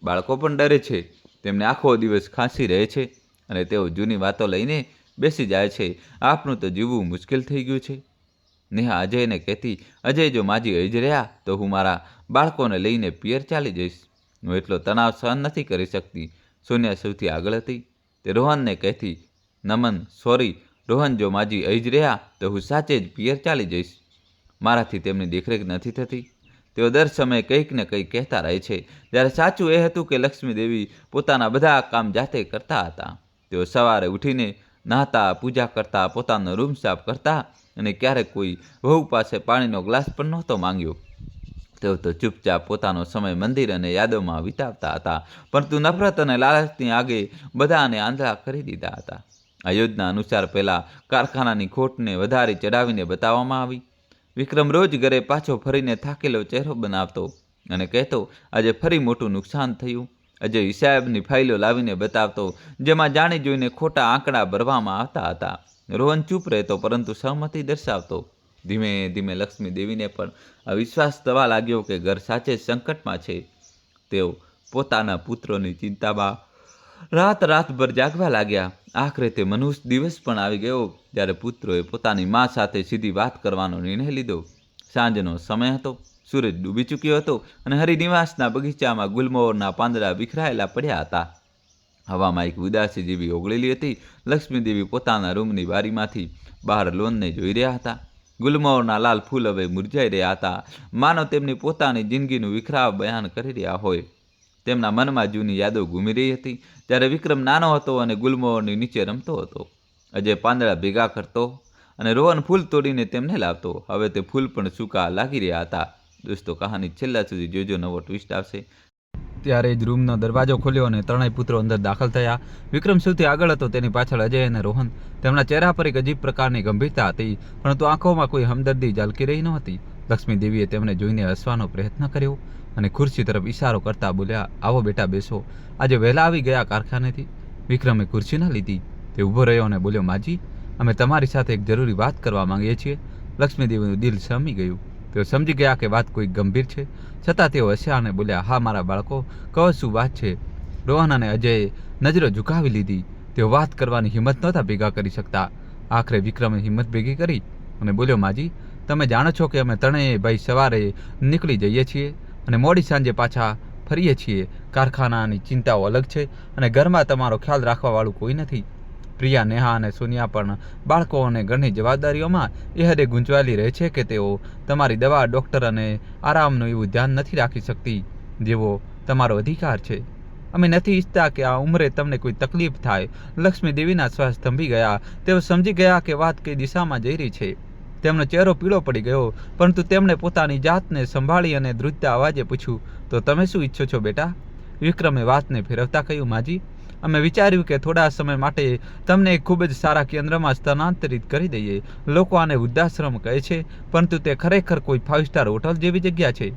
બાળકો પણ ડરે છે. તેમને આખો દિવસ ખાંસી રહે છે અને તેઓ જૂની વાતો લઈને બેસી જાય છે. આપનું તો જીવવું મુશ્કેલ થઈ ગયું છે. નેહા અજયને કહેતી, અજય, જો માજી અહીં જ રહ્યા તો હું મારા બાળકોને લઈને પિયર ચાલી જઈશ. હું એટલો તણાવ સહન નથી કરી શકતી. સોનિયા સૌથી આગળ હતી. તે રોહનને કહેતી, નમન, સોરી રોહન, જો માજી અહીં જ રહ્યા તો હું સાચે જ પિયર ચાલી જઈશ. મારાથી તેમની દેખરેખ નથી થતી. તેઓ દર સમયે કંઈક ને કંઈક કહેતા રહે છે. જ્યારે સાચું એ હતું કે લક્ષ્મી દેવી પોતાના બધા કામ જાતે કરતા હતા. તેઓ સવારે ઉઠીને નહાતા, પૂજા કરતા, પોતાનો રૂમ સાફ કરતા અને ક્યારેક કોઈ વહુ પાસે પાણીનો ગ્લાસ પણ નહોતો માંગ્યો. તેઓ તો ચૂપચાપ પોતાનો સમય મંદિર અને યાદોમાં વિતાવતા હતા. પરંતુ નફરત અને લાલચની આગે બધાને આંધળા કરી દીધા હતા. આ યોજના અનુસાર પહેલાં કારખાનાની ખોટને વધારી ચડાવીને બતાવવામાં આવી. વિક્રમ રોજ ઘરે પાછો ફરીને થાકેલો ચહેરો બનાવતો અને કહેતો, આજે ફરી મોટું નુકસાન થયું. અજય હિસાબની ફાઇલો લાવીને બતાવતો, જેમાં જાણી જોઈને ખોટા આંકડા ભરવામાં આવતા હતા. રોહન ચૂપ રહેતો, પરંતુ સહમતિ દર્શાવતો. ધીમે ધીમે લક્ષ્મી દેવીને પણ આ વિશ્વાસ થવા લાગ્યો કે ઘર સાચે સંકટમાં છે. તેઓ પોતાના પુત્રોની ચિંતામાં રાતભર જાગવા લાગ્યા. આખરે તે મનુષ્ય દિવસ પણ આવી ગયો જ્યારે પુત્રોએ પોતાની મા સાથે સીધી વાત કરવાનો નિર્ણય લીધો. સાંજનો સમય હતો. સૂરજ ડૂબી ચૂક્યો હતો અને હરિનિવાસના બગીચામાં ગુલમોહરના પાંદડા વિખરાયેલા પડ્યા હતા. હવામાં એક ઉદાસી જેવી ઓગળેલી હતી. લક્ષ્મી દેવી પોતાના રૂમની બારીમાંથી બહાર લોનને જોઈ રહ્યા હતા. ગુલમોહરના લાલ ફૂલ હવે મુરઝાઈ રહ્યા હતા, માનો તેમની પોતાની જિંદગીનું વિખરાવ બયાન કરી રહ્યા હોય. તેમના મનમાં જૂની યાદો ઘૂમી રહી હતી. જ્યારે વિક્રમ નાનો હતો અને ગુલમોહરની નીચે રમતો હતો, અજય પાંદડા ભેગા કરતો અને રોહન ફૂલ તોડીને તેમને લાવતો. હવે તે ફૂલ પણ સૂકા લાગી રહ્યા હતા. દોસ્તો, કહાની છેલ્લા સુધી જોજો, નવો ટ્વિસ્ટ આવશે. ત્યારે જ રૂમનો દરવાજો ખોલ્યો અને ત્રણેય પુત્રો અંદર દાખલ થયા. વિક્રમ સૌથી આગળ હતો, તેની પાછળ અજય અને રોહન. તેમના ચહેરા પર એક અજીબ પ્રકારની ગંભીરતા હતી, પરંતુ આંખોમાં કોઈ હમદર્દી ઝલકી રહી નહોતી. લક્ષ્મી દેવીએ તેમને જોઈને હસવાનો પ્રયત્ન કર્યો અને ખુરશી તરફ ઇશારો કરતા બોલ્યા, આવો બેટા, બેસો. આજે વહેલા આવી ગયા કારખાનેથી. વિક્રમે ખુરશી ન લીધી. તે ઊભો રહ્યો અને બોલ્યો, માજી, અમે તમારી સાથે એક જરૂરી વાત કરવા માંગીએ છીએ. લક્ષ્મી દેવીનું દિલ શમી ગયું. તેઓ સમજી ગયા કે વાત કોઈ ગંભીર છે, છતાં તેઓ હસ્યા અને બોલ્યા, હા મારા બાળકો, કહો શું વાત છે. રોહન અને અજયે નજરો ઝુકાવી લીધી. તેઓ વાત કરવાની હિંમત નહોતા ભેગા કરી શકતા. આખરે વિક્રમે હિંમત ભેગી કરી અને બોલ્યો, માજી, તમે જાણો છો કે અમે ત્રણેય ભાઈ સવારે નીકળી જઈએ છીએ અને મોડી સાંજે પાછા ફરીએ છીએ. કારખાનાની ચિંતાઓ અલગ છે અને ઘરમાં તમારો ખ્યાલ રાખવાવાળું કોઈ નથી. પ્રિયા, નેહા અને સોનિયા પણ બાળકો અને ઘરની જવાબદારીઓમાં એ હદે ગૂંચવાયેલી રહે છે કે તેઓ તમારી દવા, ડૉક્ટર અને આરામનું એવું ધ્યાન નથી રાખી શકતી જેવો તમારો અધિકાર છે. અમે નથી ઈચ્છતા કે આ ઉંમરે તમને કોઈ તકલીફ થાય. લક્ષ્મી દેવીના શ્વાસ થંભી ગયા. તેઓ સમજી ગયા કે વાત કઈ દિશામાં જઈ રહી છે. તેમનો ચહેરો પીળો પડી ગયો, પરંતુ તેમણે પોતાની જાતને સંભાળી અને ધ્રુજતા અવાજે પૂછ્યું, તો તમે શું ઈચ્છો છો બેટા? વિક્રમે વાતને ફેરવતા કહ્યું, માજી, અમે વિચાર્યું કે થોડા સમય માટે તમને એક ખૂબ જ સારા કેન્દ્રમાં સ્થાનાંતરિત કરી દઈએ. લોકો આને વૃદ્ધાશ્રમ કહે છે, પરંતુ તે ખરેખર કોઈ 5 સ્ટાર હોટલ જેવી જગ્યા છે.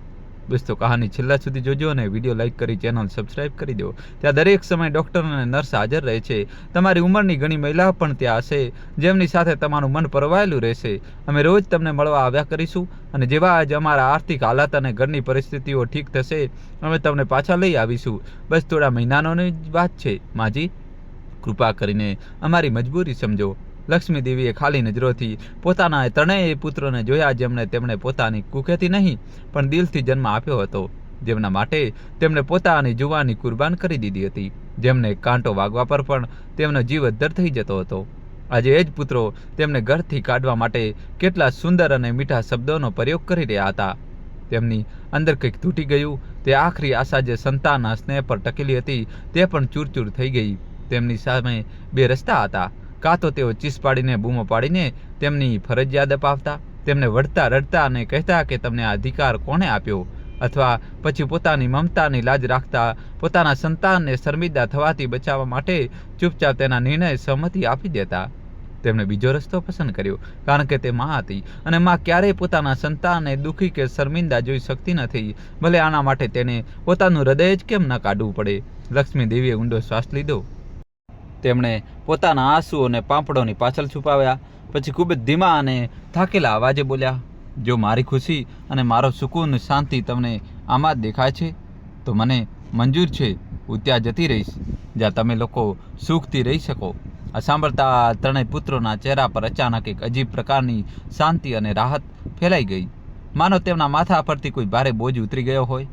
દોસ્તો, કહાની છેલ્લા સુધી જોજો અને વિડીયો લાઇક કરી ચેનલ સબસ્ક્રાઇબ કરી દો. ત્યાં દરેક સમય ડૉક્ટર અને નર્સ હાજર રહે છે. તમારી ઉંમરની ઘણી મહિલાઓ પણ ત્યાં હશે, જેમની સાથે તમારું મન પરવાયેલું રહેશે. અમે રોજ તમને મળવા આવ્યા કરીશું અને જેવા જ અમારા આર્થિક હાલત અને ઘરની પરિસ્થિતિઓ ઠીક થશે, અમે તમને પાછા લઈ આવીશું. બસ થોડા મહિનાઓની જ વાત છે. માજી, કૃપા કરીને અમારી મજબૂરી સમજો. લક્ષ્મી દેવીએ ખાલી નજરોથી પોતાના ત્રણેય પુત્રોને જોયા, જેમને તેમણે પોતાની કુખેથી નહીં પણ દિલથી જન્મ આપ્યો હતો, જેમના માટે તેમણે પોતાની જુવાની કુરબાન કરી દીધી હતી, જેમને કાંટો વાગવા પર પણ તેમનો જીવ અદ્ધર થઈ જતો હતો. આજે એ જ પુત્રો તેમને ઘરથી કાઢવા માટે કેટલા સુંદર અને મીઠા શબ્દોનો પ્રયોગ કરી રહ્યા હતા. તેમની અંદર કંઈક તૂટી ગયું. તે આખરી આશા જે સંતાનના સ્નેહ પર ટકેલી હતી, તે પણ ચૂરચૂર થઈ ગઈ. તેમની સામે બે રસ્તા હતા. કાં તો તેઓ ચીસ પાડીને બૂમો પાડીને તેમની ફરજ યાદ અપાવતા, તેમને વળતા રડતા અને કહેતા કે તમને આ અધિકાર કોણે આપ્યો, અથવા પછી પોતાની મમતાની લાજ રાખતા પોતાના સંતાનને શર્મિંદા થવાથી બચાવવા માટે ચૂપચાપ તેના નિર્ણય સહમતિ આપી દેતા. તેમણે બીજો રસ્તો પસંદ કર્યો, કારણ કે તે માં હતી અને માં ક્યારેય પોતાના સંતાનને દુઃખી કે શર્મિંદા જોઈ શકતી નથી, ભલે આના માટે તેને પોતાનું હૃદય જ કેમ ન કાઢવું પડે. લક્ષ્મી દેવીએ ઊંડો શ્વાસ લીધો. તેમણે પોતાના આંસુઓને પાંપડોની પાછળ છુપાવ્યા. પછી ખૂબ જ ધીમા અને થાકેલા અવાજે બોલ્યા, જો મારી ખુશી અને મારો સુકૂન, શાંતિ તમને આમાં જ દેખાય છે, તો મને મંજૂર છે. હું ત્યાં જતી રહીશ જ્યાં તમે લોકો સુખથી રહી શકો. આ સાંભળતા ત્રણેય પુત્રોના ચહેરા પર અચાનક એક અજીબ પ્રકારની શાંતિ અને રાહત ફેલાઈ ગઈ, માનો તેમના માથા પરથી કોઈ ભારે બોજ ઉતરી ગયો હોય.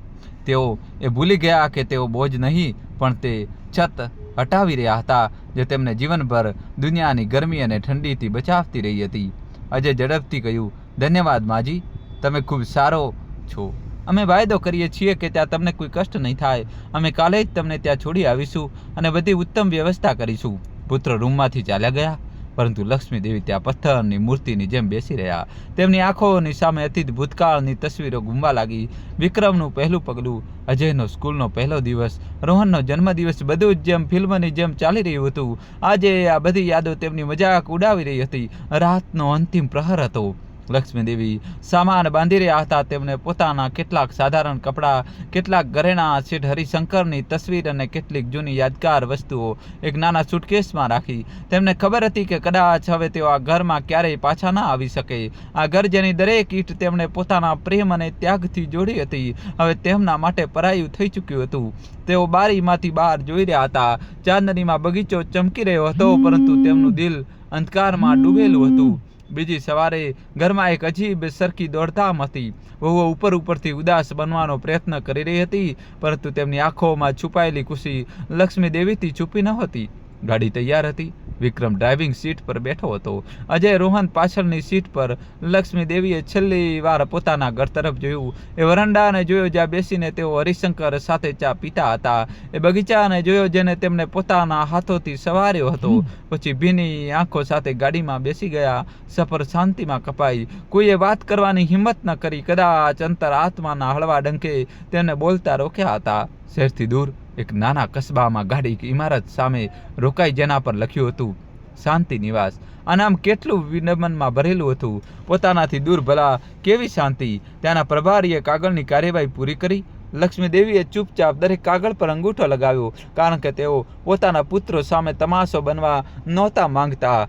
તેઓ એ ભૂલી ગયા કે તેઓ બોજ નહીં, પણ તે છત હટાવી રહ્યા હતા જે તેમને જીવનભર દુનિયાની ગરમી અને ઠંડીથી બચાવતી રહી હતી. અજય ઝડપથી કહ્યું, ધન્યવાદ માજી, તમે ખૂબ સારો છો. અમે વાયદો કરીએ છીએ કે ત્યાં તમને કોઈ કષ્ટ નહીં થાય. અમે કાલે જ તમને ત્યાં છોડી આવીશું અને બધી ઉત્તમ વ્યવસ્થા કરીશું. પુત્ર રૂમમાંથી ચાલ્યા ગયા, પરંતુ લક્ષ્મી દેવી ત્યાં પથ્થરની મૂર્તિની જેમ બેસી રહ્યા. તેમની આંખોની સામે અતીત ભૂતકાળની તસવીરો ઘૂમવા લાગી. વિક્રમનું પહેલું પગલું, અજયનો સ્કૂલનો પહેલો દિવસ, રોહનનો જન્મદિવસ, બધું જ જેમ ફિલ્મની જેમ ચાલી રહ્યું હતું. આજે આ બધી યાદો તેમની મજાક ઉડાવી રહી હતી. રાતનો અંતિમ પ્રહર હતો. લક્ષ્મી દેવી સામાન બાંધી રહ્યા હતા. તેમને પોતાના કેટલાક સાધારણ કપડાં, કેટલાક ઘરેણાં, શેઠ હરિશંકરની તસવીર અને કેટલીક જૂની યાદગાર વસ્તુઓ એક નાના સુટકેસમાં રાખી. તેમને ખબર હતી કે કદાચ હવે તેઓ આ ઘરમાં ક્યારેય પાછા ના આવી શકે. આ ઘર જેની દરેક ઈંટ તેમણે પોતાના પ્રેમ અને ત્યાગથી જોડી હતી, હવે તેમના માટે પરાયું થઈ ચૂક્યું હતું. તેઓ બારીમાંથી બહાર જોઈ રહ્યા હતા. ચાંદનીમાં બગીચો ચમકી રહ્યો હતો, પરંતુ તેમનું દિલ અંધકારમાં ડૂબેલું હતું. બીજી સવારે ઘરમાં એક અજીબ સરખી દોડધામ હતી. વહુઓ ઉપરથી ઉદાસ બનવાનો પ્રયત્ન કરી રહી હતી, પરંતુ તેમની આંખોમાં છુપાયેલી ખુશી લક્ષ્મી દેવીથી છુપી નહોતી. ગાડી તૈયાર હતી. વિક્રમ ડ્રાઇવિંગ સીટ પર બેઠો હતો. અજય રોહન પાછળની સીટ પર. લક્ષ્મી દેવીએ છેલ્લી વાર પોતાના ઘર તરફ જોયું. એ વરંડાને જોયો જ્યાં બેસીને તેઓ હરિશંકર સાથે ચા પીતા હતા. એ બગીચાને જોયો જેને તેમને પોતાના હાથોથી સવાર્યો હતો. પછી ભીની આંખો સાથે ગાડીમાં બેસી ગયા. સફર શાંતિમાં કપાઈ. કોઈએ વાત કરવાની હિંમત ન કરી. કદાચ અંતર આત્માના હળવા ડંકે તેમને બોલતા રોક્યા હતા. શહેરથી દૂર એક નાના કસ્બામાં ગાડી ઇમારત સામે રોકાઈ જેના પર લખ્યું હતું શાંતિ નિવાસ. આ નામ કેટલું વિનમનમાં ભરેલું હતું. પોતાનાથી દૂર ભલા કેવી શાંતિ. ત્યાંના પ્રભારીએ કાગળની કાર્યવાહી પૂરી કરી. લક્ષ્મી દેવીએ ચૂપચાપ દરેક કાગળ પર અંગૂઠો લગાવ્યો, કારણ કે તેઓ પોતાના પુત્રો સામે તમાશો બનવા નહોતા માંગતા.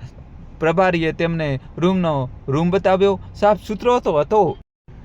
પ્રભારીએ તેમને રૂમ બતાવ્યો. સાફ સુથરો તો હતો,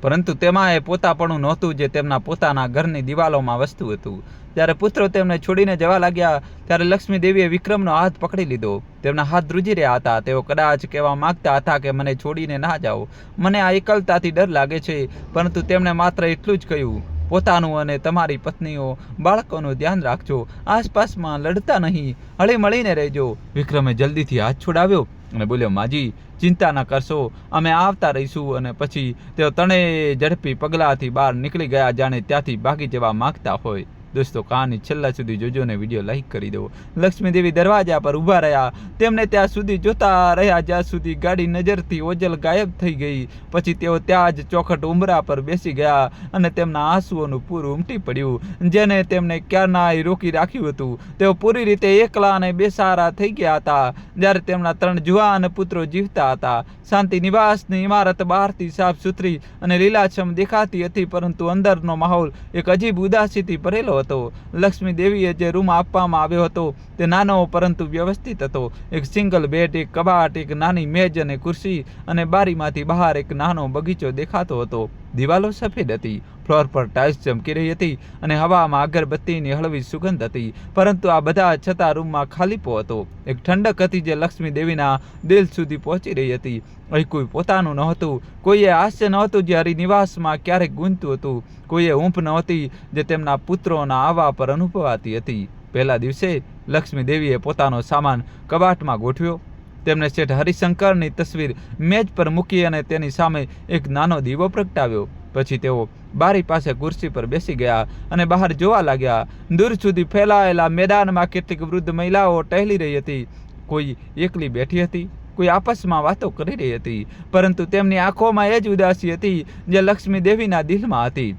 પરંતુ તેમાં એ પોતાપણું નહોતું જે તેમના પોતાના ઘરની દિવાલોમાં વસતું હતું. જ્યારે પુત્રો તેમને છોડીને જવા લાગ્યા ત્યારે લક્ષ્મી દેવીએ વિક્રમનો હાથ પકડી લીધો. તેમના હાથ ધ્રુજી રહ્યા હતા. તેઓ કદાચ કહેવા માંગતા હતા કે મને છોડીને ના જાઓ, મને આ એકલતાથી ડર લાગે છે, પરંતુ તેમણે માત્ર એટલું જ કહ્યું, પોતાનું અને તમારી પત્નીઓ બાળકોનું ધ્યાન રાખજો, આસપાસમાં લડતા નહીં, હળી મળીને રહેજો. વિક્રમે જલ્દીથી હાથ છોડાવ્યો અને બોલ્યો, માજી ચિંતા ન કરશો, અમે આવતા રહીશું. અને પછી તેઓ ત્રણેય ઝડપી પગલાંથી બહાર નીકળી ગયા, જાણે ત્યાંથી ભાગી જવા માંગતા હોય. દોસ્તો, કહાની છેલ્લા સુધી જોજો ને વિડીયો લાઈક કરી દો. લક્ષ્મી દેવી દરવાજા પર ઊભા રહ્યા. તેમને ત્યાં સુધી જોતા રહ્યા જ્યાં સુધી ગાડી નજરથી ઓજલ ગાયબ થઈ ગઈ. પછી તેઓ ત્યાં જ ચોખટ ઉંબરા પર બેસી ગયા અને તેમના આંસુઓનું પૂરું ઉમટી પડ્યું, જેને તેમને ક્યારનાય રોકી રાખ્યું હતું. તેઓ પૂરી રીતે એકલા અને બેસહારા થઈ ગયા હતા. જ્યારે તેમના 3 જુવાન પુત્રો જીવતા હતા. શાંતિ નિવાસની ઇમારત બહારથી સાફ સુથરી અને લીલાછમ દેખાતી હતી, પરંતુ અંદરનો માહોલ એક અજીબ ઉદાસીથી ભરેલો હતો. લક્ષ્મી દેવીએ જે રૂમ આપવામાં આવ્યો હતો તે નાનો પરંતુ વ્યવસ્થિત હતો. એક સિંગલ બેડ, એક કબાટ, એક નાની મેજ અને ખુરશી, અને બારીમાંથી બહાર એક નાનો બગીચો દેખાતો હતો. દિવાલો સફેદ હતી, ફ્લોર પર ટાઇલ્સ ચમકી રહી હતી અને હવામાં અગરબત્તીની હળવી સુગંધ હતી. પરંતુ આ બધા છતાં રૂમમાં ખાલીપો હતો. એક ઠંડક હતી જે લક્ષ્મી દેવીના દિલ સુધી પહોંચી રહી હતી. અહીં કોઈ પોતાનું નહોતું. કોઈએ હાસ્ય નહોતું જે હરિનિવાસમાં ક્યારેક ગૂંજતું હતું. કોઈએ ઊંઘ નહોતી જે તેમના પુત્રોના આવવા પર અનુભવાતી હતી. પહેલા દિવસે લક્ષ્મી દેવીએ પોતાનો સામાન કબાટમાં ગોઠવ્યો. તેમણે શેઠ હરિશંકરની તસવીર મેજ પર મૂકી અને તેની સામે એક નાનો દીવો પ્રગટાવ્યો. પછી તેઓ બારી પાસે ખુરશી પર બેસી ગયા અને બહાર જોવા લાગ્યા. દૂર સુધી ફેલાયેલા મેદાનમાં કેટલીક વૃદ્ધ મહિલાઓ ટહેલી રહી હતી. કોઈ એકલી બેઠી હતી, કોઈ આપસમાં વાતો કરી રહી હતી, પરંતુ તેમની આંખોમાં એ જ ઉદાસી હતી જે લક્ષ્મી દેવીના દિલમાં હતી.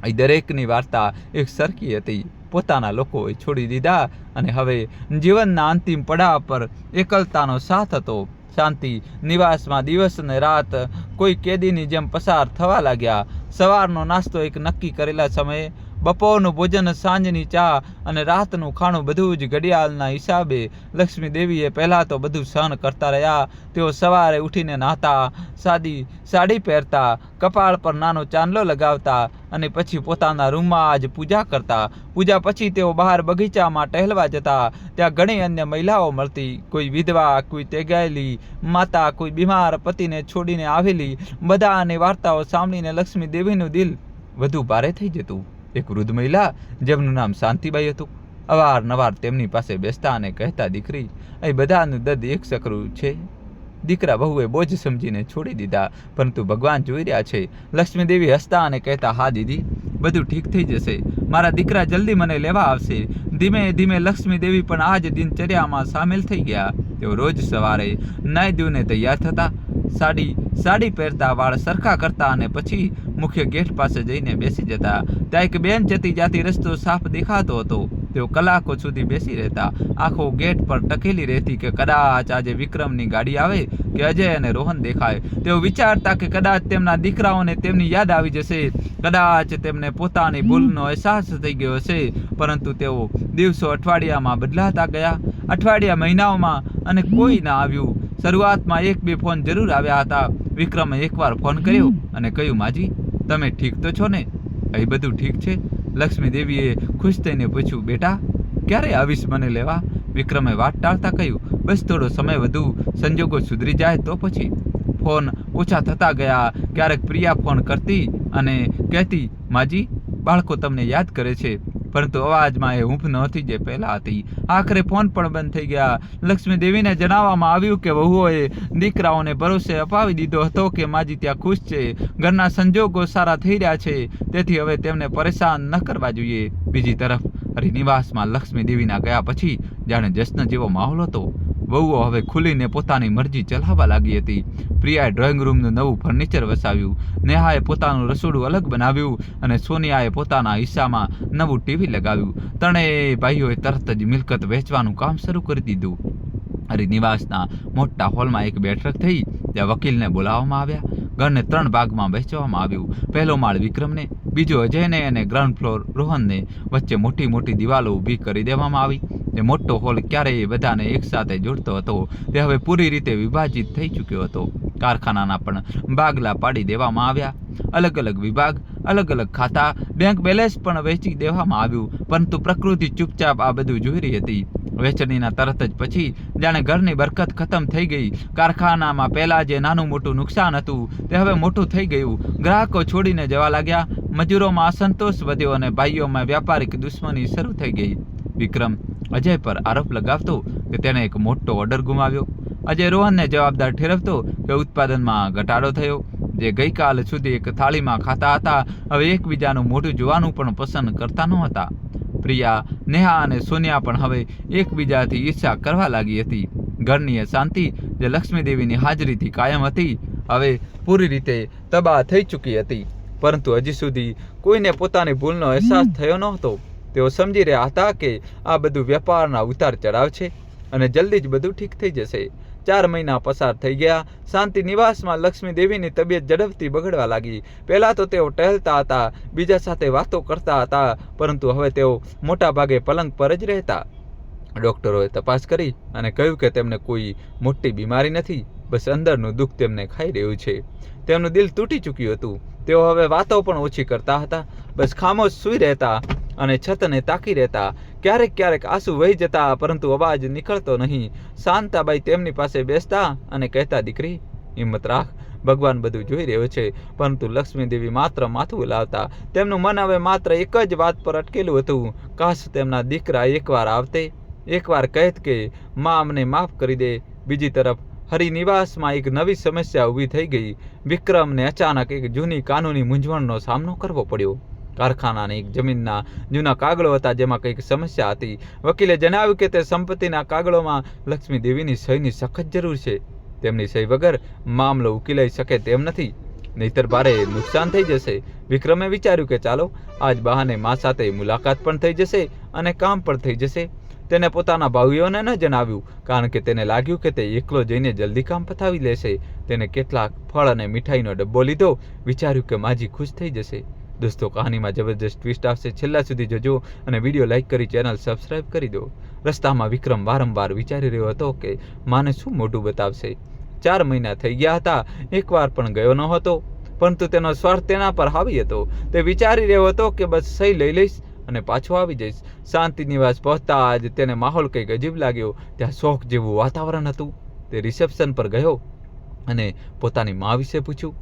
અહીં દરેકની વાર્તા એક સરખી હતી. પોતાના લોકોએ છોડી દીધા અને હવે જીવનના અંતિમ પડાવ પર એકલતાનો સાથ હતો. શાંતિ નિવાસમાં દિવસ અને રાત કોઈ કેદીની જેમ પસાર થવા લાગ્યા. સવારનો નાસ્તો એક નક્કી કરેલા સમયે, બપોરનું ભોજન, સાંજની ચા અને રાતનું ખાણું બધું જ ઘડિયાળના હિસાબે. લક્ષ્મી દેવીએ પહેલાં તો બધું સહન કરતા રહ્યા. તેઓ સવારે ઉઠીને નહાતા, સાદી સાડી પહેરતા, કપાળ પર નાનો ચાંદલો લગાવતા અને પછી પોતાના રૂમમાં જ પૂજા કરતા. પૂજા પછી તેઓ બહાર બગીચામાં ટહેલવા જતા. ત્યાં ઘણી અન્ય મહિલાઓ મળતી, કોઈ વિધવા, કોઈ તેગાયેલી માતા, કોઈ બીમાર પતિને છોડીને આવેલી. બધાની વાર્તાઓ સાંભળીને લક્ષ્મી દેવીનું દિલ વધુ ભારે થઈ જતું. એક વૃદ્ધ મહિલા જેમનું નામ શાંતિબાઈ હતું અવારનવાર તેમની પાસે બેસતા અને કહેતા, દીકરી, અહીં બધાનું દર્દ એક શકરું છે. દીકરા બહુએ બોજ સમજીને છોડી દીધા, પરંતુ ભગવાન જોઈ રહ્યા છે. લક્ષ્મી દેવી હસતા અને કહેતા, હા દીદી, બધું ઠીક થઈ જશે. મારા દીકરા જલ્દી મને લેવા આવશે. ધીમે ધીમે લક્ષ્મી દેવી પણ આ જ દિનચર્યામાં સામેલ થઈ ગયા. તેઓ રોજ સવારે નાઈ ધોઈને તૈયાર થતા, સાડી પહેરતા, વાળ સરખા કરતા અને પછી મુખ્ય ગેટ પાસે જઈને બેસી જતા. ત્યાં એક બેન જતી જાતી રસ્તો સાફ દેખાતો હતો. તેઓ કલાકો સુધી બેસી રહેતા. આંખો ગેટ પર ટકેલી રહેતી કે કદાચ આજે વિક્રમની ગાડી આવે કે અજય અને રોહન દેખાય. તેઓ વિચારતા કે કદાચ તેમના દીકરાઓને તેમની યાદ આવી જશે, કદાચ તેમને પોતાની ભૂલનો અહેસાસ થઈ ગયો હશે. પરંતુ તેઓ દિવસો અઠવાડિયામાં બદલાતા ગયા, અઠવાડિયા મહિનાઓમાં, અને કોઈ ના આવ્યું. શરૂઆતમાં 1-2 ફોન જરૂર આવ્યા હતા. વિક્રમે એકવાર ફોન કર્યો અને કહ્યું, માજી, તમે ઠીક તો છો ને? અહીં બધું ઠીક છે? લક્ષ્મી દેવીએ ખુશ થઈને પૂછ્યું, બેટા, ક્યારે આવીશ મને લેવા? વિક્રમે વાત ટાળતા કહ્યું, બસ થોડો સમય વધુ, સંજોગો સુધરી જાય તો પછી. ફોન ઓછા થતા ગયા. ક્યારેક પ્રિયા ફોન કરતી અને કહેતી, માજી, બાળકો તમને યાદ કરે છે. પરંતુ અવાજમાં એ હૂંફ નહોતી જે પહેલાં હતી. આખરે ફોન પણ બંધ થઈ ગયા. લક્ષ્મી દેવીને જણાવવામાં આવ્યું કે વહુઓએ દીકરાઓને ભરોસે અપાવી દીધો હતો કે માજી ત્યાં ખુશ છે, ઘરના સંજોગો સારા થઈ રહ્યા છે, તેથી હવે તેમને પરેશાન ન કરવા જોઈએ. બીજી તરફ હરિનિવાસમાં લક્ષ્મી દેવીના ગયા પછી જાણે જશ્ન જેવો માહોલ હતો. વહુઓ હવે ખુલીને પોતાની મરજી ચલાવવા લાગી હતી. પ્રિયાએ ડ્રોઈંગ રૂમનું નવું ફર્નિચર વસાવ્યું, નેહાએ પોતાનું રસોડું અલગ બનાવ્યું અને સોનિયાએ પોતાના હિસ્સામાં નવું ટીવી લગાવ્યું. ત્રણેય ભાઈઓએ તરત જ મિલકત વેચવાનું કામ શરૂ કરી દીધું. હરિનિવાસના મોટા હોલમાં એક બેઠક થઈ, ત્યાં વકીલને બોલાવવામાં આવ્યા. ઘરને 3 ભાગમાં વહેંચવામાં આવ્યું. પહેલો માળ વિક્રમને, બીજો અજયને અને ગ્રાઉન્ડ ફ્લોર રોહનને. વચ્ચે મોટી મોટી દિવાલો ઊભી કરી દેવામાં આવી. તે મોટો હોલ ક્યારેય બધાને એકસાથે જોડતો હતો, તે હવે પૂરી રીતે વિભાજિત થઈ ચૂક્યો હતો. કારખાનાના પણ ભાગલા પાડી દેવામાં આવ્યા. અલગ અલગ વિભાગ, અલગ અલગ ખાતા, બેંક બેલેન્સ પણ વહેંચી દેવામાં આવ્યું. પરંતુ પ્રકૃતિ ચૂપચાપ આ બધું જોઈ રહી હતી. વહેંચણીના તરત જ પછી જાણે ઘરની બરકત ખતમ થઈ ગઈ. કારખાનામાં પહેલાં જે નાનું મોટું નુકસાન હતું તે હવે મોટું થઈ ગયું. ગ્રાહકો છોડીને જવા લાગ્યા, મજૂરોમાં અસંતોષ વધ્યો અને ભાઈઓમાં વ્યાપારિક દુશ્મની શરૂ થઈ ગઈ. વિક્રમ અજય પર આરોપ લગાવતો કે તેણે એક મોટો ઓર્ડર ગુમાવ્યો. અજય રોહનને જવાબદાર ઠેરવતો કે ઉત્પાદનમાં ઘટાડો થયો. જે ગઈકાલ સુધી એક થાળીમાં ખાતા હતા, હવે એકબીજાનું મોઢું જોવાનું પણ પસંદ કરતા નહોતા. પ્રિયા, નેહા અને સોનિયા પણ હવે એકબીજાથી ઈર્ષા કરવા લાગી હતી. ઘરની શાંતિ જે લક્ષ્મી દેવીની હાજરીથી કાયમ હતી, હવે પૂરી રીતે તબાહ થઈ ચૂકી હતી. પરંતુ હજી સુધી કોઈને પોતાની ભૂલનો અહેસાસ થયો નહોતો. તેઓ સમજી રહ્યા હતા કે આ બધું વેપારના ઉતાર ચઢાવ છે અને જલ્દી જ બધું ઠીક થઈ જશે. 4 મહિના પસાર થઈ ગયા. શાંતિ નિવાસમાં લક્ષ્મી દેવીની તબિયત ઝડપથી બગડવા લાગી. પહેલાં તો તેઓ ટહેલતા હતા, બીજા સાથે વાતો કરતા હતા, પરંતુ હવે તેઓ મોટા ભાગે પલંગ પર જ રહેતા. ડૉક્ટરોએ તપાસ કરી અને કહ્યું કે તેમને કોઈ મોટી બીમારી નથી, બસ અંદરનું દુઃખ તેમને ખાઈ રહ્યું છે. તેમનું દિલ તૂટી ચૂક્યું હતું. તેઓ હવે વાતો પણ ઓછી કરતા હતા, બસ ખામોશ સૂઈ રહેતા અને છતને તાકી રહેતા. ક્યારેક ક્યારેક આંસુ વહી જતા, પરંતુ અવાજ નીકળતો નહીં. શાંતાબાઈ તેમની પાસે બેસતા અને કહેતા, દીકરી હિંમત રાખ, ભગવાન બધું જોઈ રહ્યો છે. પરંતુ લક્ષ્મી દેવી માત્ર માથું હલાવતા. તેમનું મન હવે માત્ર એક જ વાત પર અટકેલું હતું, કાશ તેમના દીકરા એકવાર આવતે, એકવાર કહેત કે માં અમને માફ કરી દે. બીજી તરફ હરિનિવાસમાં એક નવી સમસ્યા ઊભી થઈ ગઈ. વિક્રમને અચાનક એક જૂની કાનૂની મૂંઝવણનો સામનો કરવો પડ્યો. કારખાનાની એક જમીનના જૂના કાગળો હતા, જેમાં કંઈક સમસ્યા હતી. વકીલે જણાવ્યું કે તે સંપત્તિના કાગળોમાં લક્ષ્મી દેવીની સહીની સખત જરૂર છે. તેમની સહી વગર મામલો ઉકેલાઈ શકે તેમ નથી, નહીતર ભારે નુકસાન થઈ જશે. વિક્રમે વિચાર્યું કે ચાલો આજ બહાને મા સાથે મુલાકાત પણ થઈ જશે અને કામ પણ થઈ જશે. તેને પોતાના ભાઈઓને ન જણાવ્યું, કારણ કે તેને લાગ્યું કે તે એકલો જઈને જલ્દી કામ પતાવી લેશે. તેને કેટલાક ફળ અને મીઠાઈનો ડબ્બો લીધો. વિચાર્યું કે માજી ખુશ થઈ જશે. દોસ્તો, કહાનીમાં જબરજસ્ત ટ્વિસ્ટ આવશે. છેલ્લા સુધી જોજો અને વિડીયો લાઇક કરી ચેનલ સબસ્ક્રાઇબ કરી દો. રસ્તામાં વિક્રમ વારંવાર વિચારી રહ્યો હતો કે માને શું મોઢું બતાવશે. 4 મહિના થઈ ગયા હતા, એકવાર પણ ગયો ન હતો, પરંતુ તેનો સ્વાર્થ તેના પર હાવી હતો. તે વિચારી રહ્યો હતો કે બસ સહી લઈ લઈશ અને પાછો આવી જઈશ. શાંતિ નિવાસ પહોંચતા જ તેને માહોલ કંઈક અજીબ લાગ્યો. ત્યાં શોખ જેવું વાતાવરણ હતું. તે રિસેપ્શન પર ગયો અને પોતાની મા વિશે પૂછ્યું.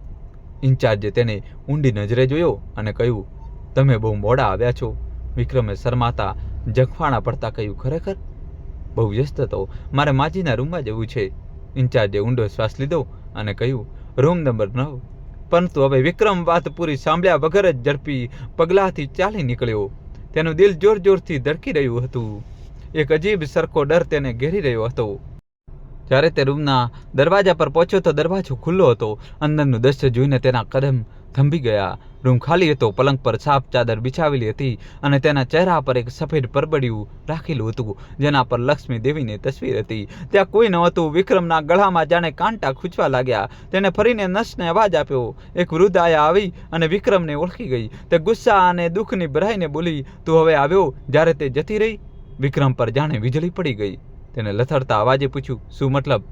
ઇન્ચાર્જે તેને ઊંડી નજરે જોયો અને કહ્યું, તમે બહુ મોડા આવ્યા છો. વિક્રમે શરમાતા જખવાણા પડતા કહ્યું, ખરેખર બહુ વ્યસ્ત હતો, મારે માજીના રૂમમાં જવું છે. ઇન્ચાર્જે ઊંડો શ્વાસ લીધો અને કહ્યું, રૂમ નંબર 9. પરંતુ હવે વિક્રમ વાત પૂરી સાંભળ્યા વગર જ ઝડપી પગલાંથી ચાલી નીકળ્યો. તેનું દિલ જોર જોરથી ધડકી રહ્યું હતું. એક અજીબ સરખો ડર તેને ઘેરી રહ્યો હતો. જ્યારે તે રૂમના દરવાજા પર પહોંચ્યો તો દરવાજો ખુલ્લો હતો. અંદરનું દ્રશ્ય જોઈને તેના કદમ થંભી ગયા. રૂમ ખાલી હતો. પલંગ પર સાફ ચાદર બિછાવેલી હતી અને તેના ચહેરા પર એક સફેદ પરબડિયું રાખેલું હતું, જેના પર લક્ષ્મી દેવીની તસવીર હતી. ત્યાં કોઈ નહોતું. વિક્રમના ગળામાં જાણે કાંટા ખૂંચવા લાગ્યા. તેને ફરીને નસને અવાજ આપ્યો. એક વૃદ્ધ આયા આવી અને વિક્રમને ઓળખી ગઈ. તે ગુસ્સા અને દુઃખની ભરાઈને બોલી, તું હવે આવ્યો જ્યારે તે જતી રહી? વિક્રમ પર જાણે વીજળી પડી ગઈ. તેને લથડતા અવાજે પૂછ્યું, શું મતલબ?